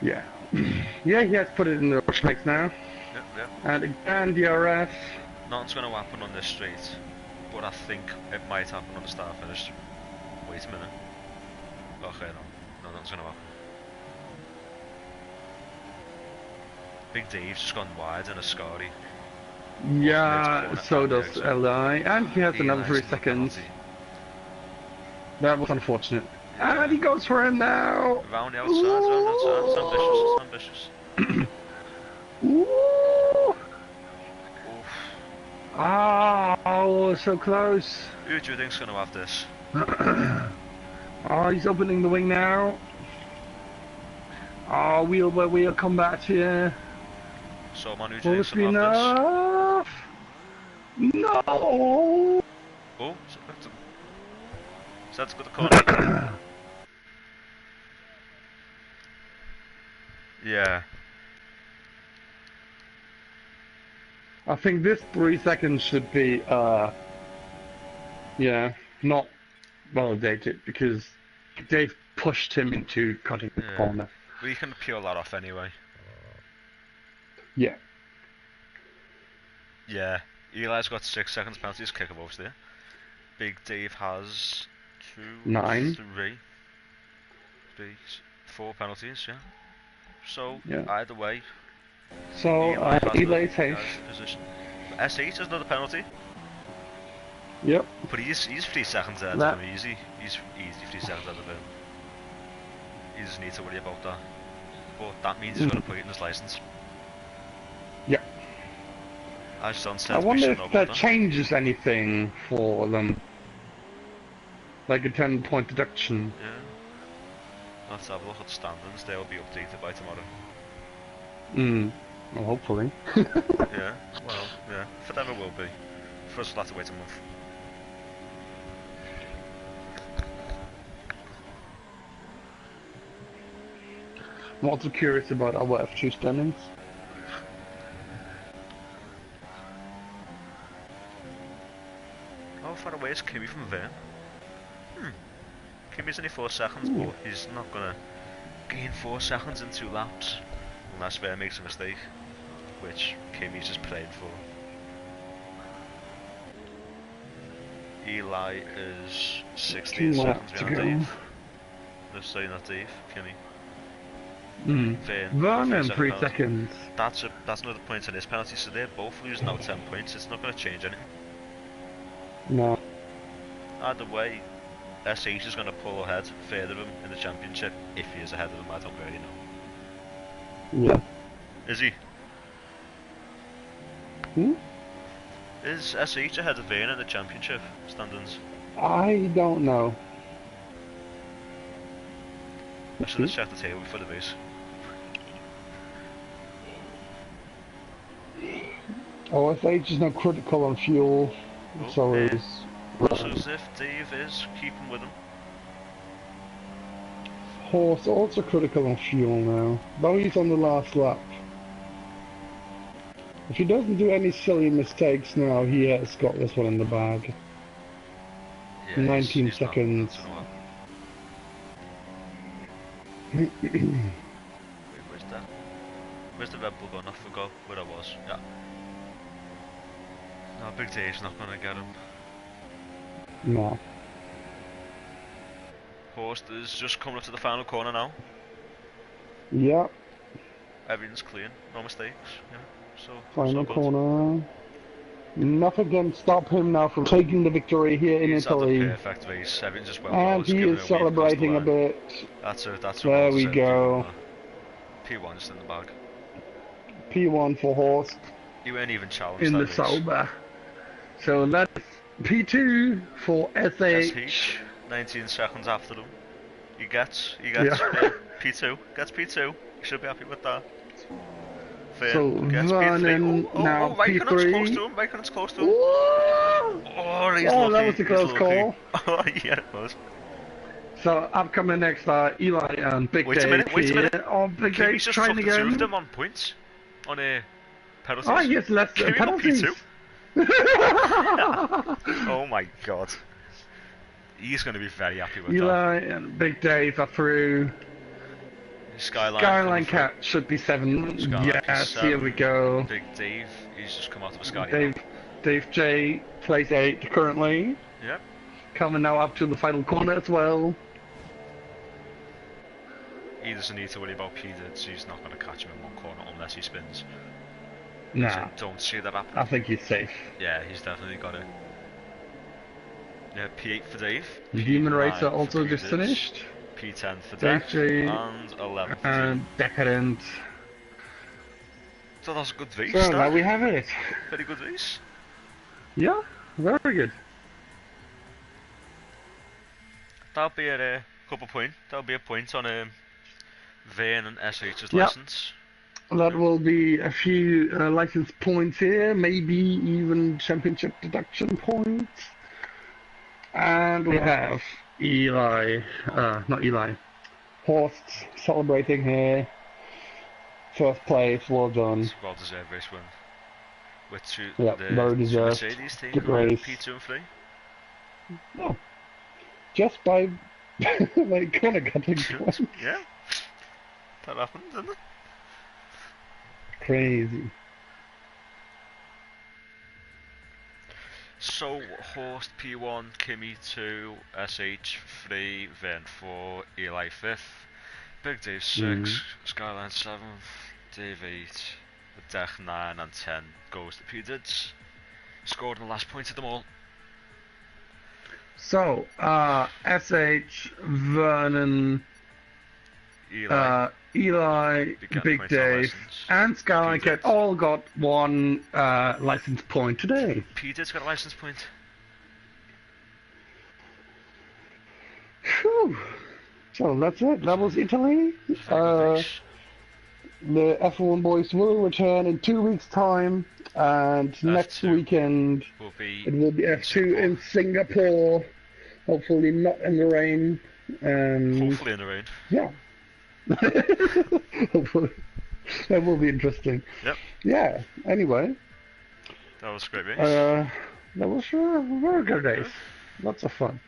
Yeah. Yeah, he has put it in the rich mix now. Yep. And again, DRS. Nothing's going to happen on this straight, but I think it might happen on the start finish. Wait a minute. Okay, no, that's gonna happen. Big Dave's just gone wide in Ascari. Yeah, so does Eli, and he has another 3 seconds. That was unfortunate. Yeah. And he goes for him now! Around the outside, it's ambitious, Ooh. Oh, so close. Who do you think's gonna have this? Oh, he's opening the wing now. Oh, wheel by wheel combat here. So Manu Will this Jason be have enough? No! this. Oh, so that's got the corner. Yeah. I think this 3 seconds should be, yeah, not validated because Dave pushed him into cutting the corner. We can peel that off anyway. Yeah. Yeah. Eli's got 6 seconds penalties, kick of there. Big Dave has 9. 4 penalties, yeah. So, yeah. either way, so Eli's safe. Position. SH has another penalty. Yep. But he's 3 seconds ahead of him, easy. He's easy 3 seconds ahead of him. He doesn't need to worry about that. But that means he's got to put it in his license. Yep. As John said, I wonder if that changes anything for them. Like a 10-point deduction. Yeah. Let's have a look at the standings, they will be updated by tomorrow. Well, hopefully. Yeah, well, yeah, for them it will be. For us we'll have to wait a month. I'm also curious about our F2 standings. How far away is Kimmy from Verne? Kimmy's only 4 seconds, but he's not gonna gain 4 seconds in 2 laps. Unless Verne makes a mistake, which Kimmy's just praying for. Eli is 16 seconds behind Dave. Let's say not Dave, Kimmy. Verne in 3 seconds. That's another point in his penalty, so they're both losing now 10 points. It's not going to change anything. No. Either way, SH is going to pull ahead further him in the championship. If he is ahead of him, I don't really know. Yeah. Is he? Is SH ahead of Verne in the championship standings? I don't know. I should have checked the table before the race. OSH is now critical on fuel, so is... Looks as if Dave is keeping with him. Horse also critical on fuel now, though he's on the last lap. If he doesn't do any silly mistakes now, he has got this one in the bag. Yeah, 19 seconds. Wait, where's that? Where's the Red Bull gone? I forgot where I was. Yeah. No, Big Dave's not gonna get him. No. Horst is just coming up to the final corner now. Yep. Everything's clean, no mistakes. Yeah. So final corner. Nothing can stop him now from taking the victory here in Italy. Had a perfect race. Everything's just well and he is celebrating a bit. That's there we go. P1 just in the bag. P1 for Horst. He weren't even challenged in the Sauber. So that's P2 for SH. 19 seconds after them. He gets P2. Gets P2. He should be happy with that. So Vernon now P3. Raikkonen's close to him. Oh, he's lucky. That was a close call. Oh, yeah, it was. So upcoming next are Eli and Big Dave. Wait a minute. Oh, Big Dave trying again. Two of them on points on a penalties. Oh, yes, less penalties. Oh my god. He's going to be very happy with Eli that. and Big Dave are through. Skyline Cat should be 7. Yes, here we go. Big Dave, he's just come out of a Sky. Dave J plays 8 currently. Yep. Coming now up to the final corner as well. He doesn't need to worry about Peter, so he's not going to catch him in one corner unless he spins. Nah. So don't see that happen. I think he's safe. Yeah, he's definitely got it. Yeah, P8 for Dave. The Human Racer also just finished. P10 for Dave. And 11 for and Decadent. So that's a good race. So now we have it. Very good race. Yeah, very good. That'll be it couple point. That'll be a point on Vane and SH's Yep. license. That will be a few license points here, maybe even championship deduction points. And we have Horst celebrating here. First place, well done. It's a well-deserved race win. With very deserved. Mercedes team, Good race. P2 and 3. Oh, just by like kind of getting points. Yeah, that happened, didn't it? Crazy. So, Horst P1, Kimi 2, SH 3, Verne 4, Eli 5th, Big Dave 6, Skyline 7th, Dave 8, Dech 9 and 10 goes to P-Dids. Scored in the last point of them all. So, SH, Vernon, Eli, Big Dave, and Skyline all got one license point today. P-Dids got a license point. Whew. So that's it. That was Italy. The F1 boys will return in 2 weeks' time, and next weekend it will be F2 in Singapore. Hopefully not in the rain. Hopefully in the rain. Yeah. Hopefully. That will be interesting. Yep. Yeah. Anyway. That was a great race. That was a very good race. Lots of fun.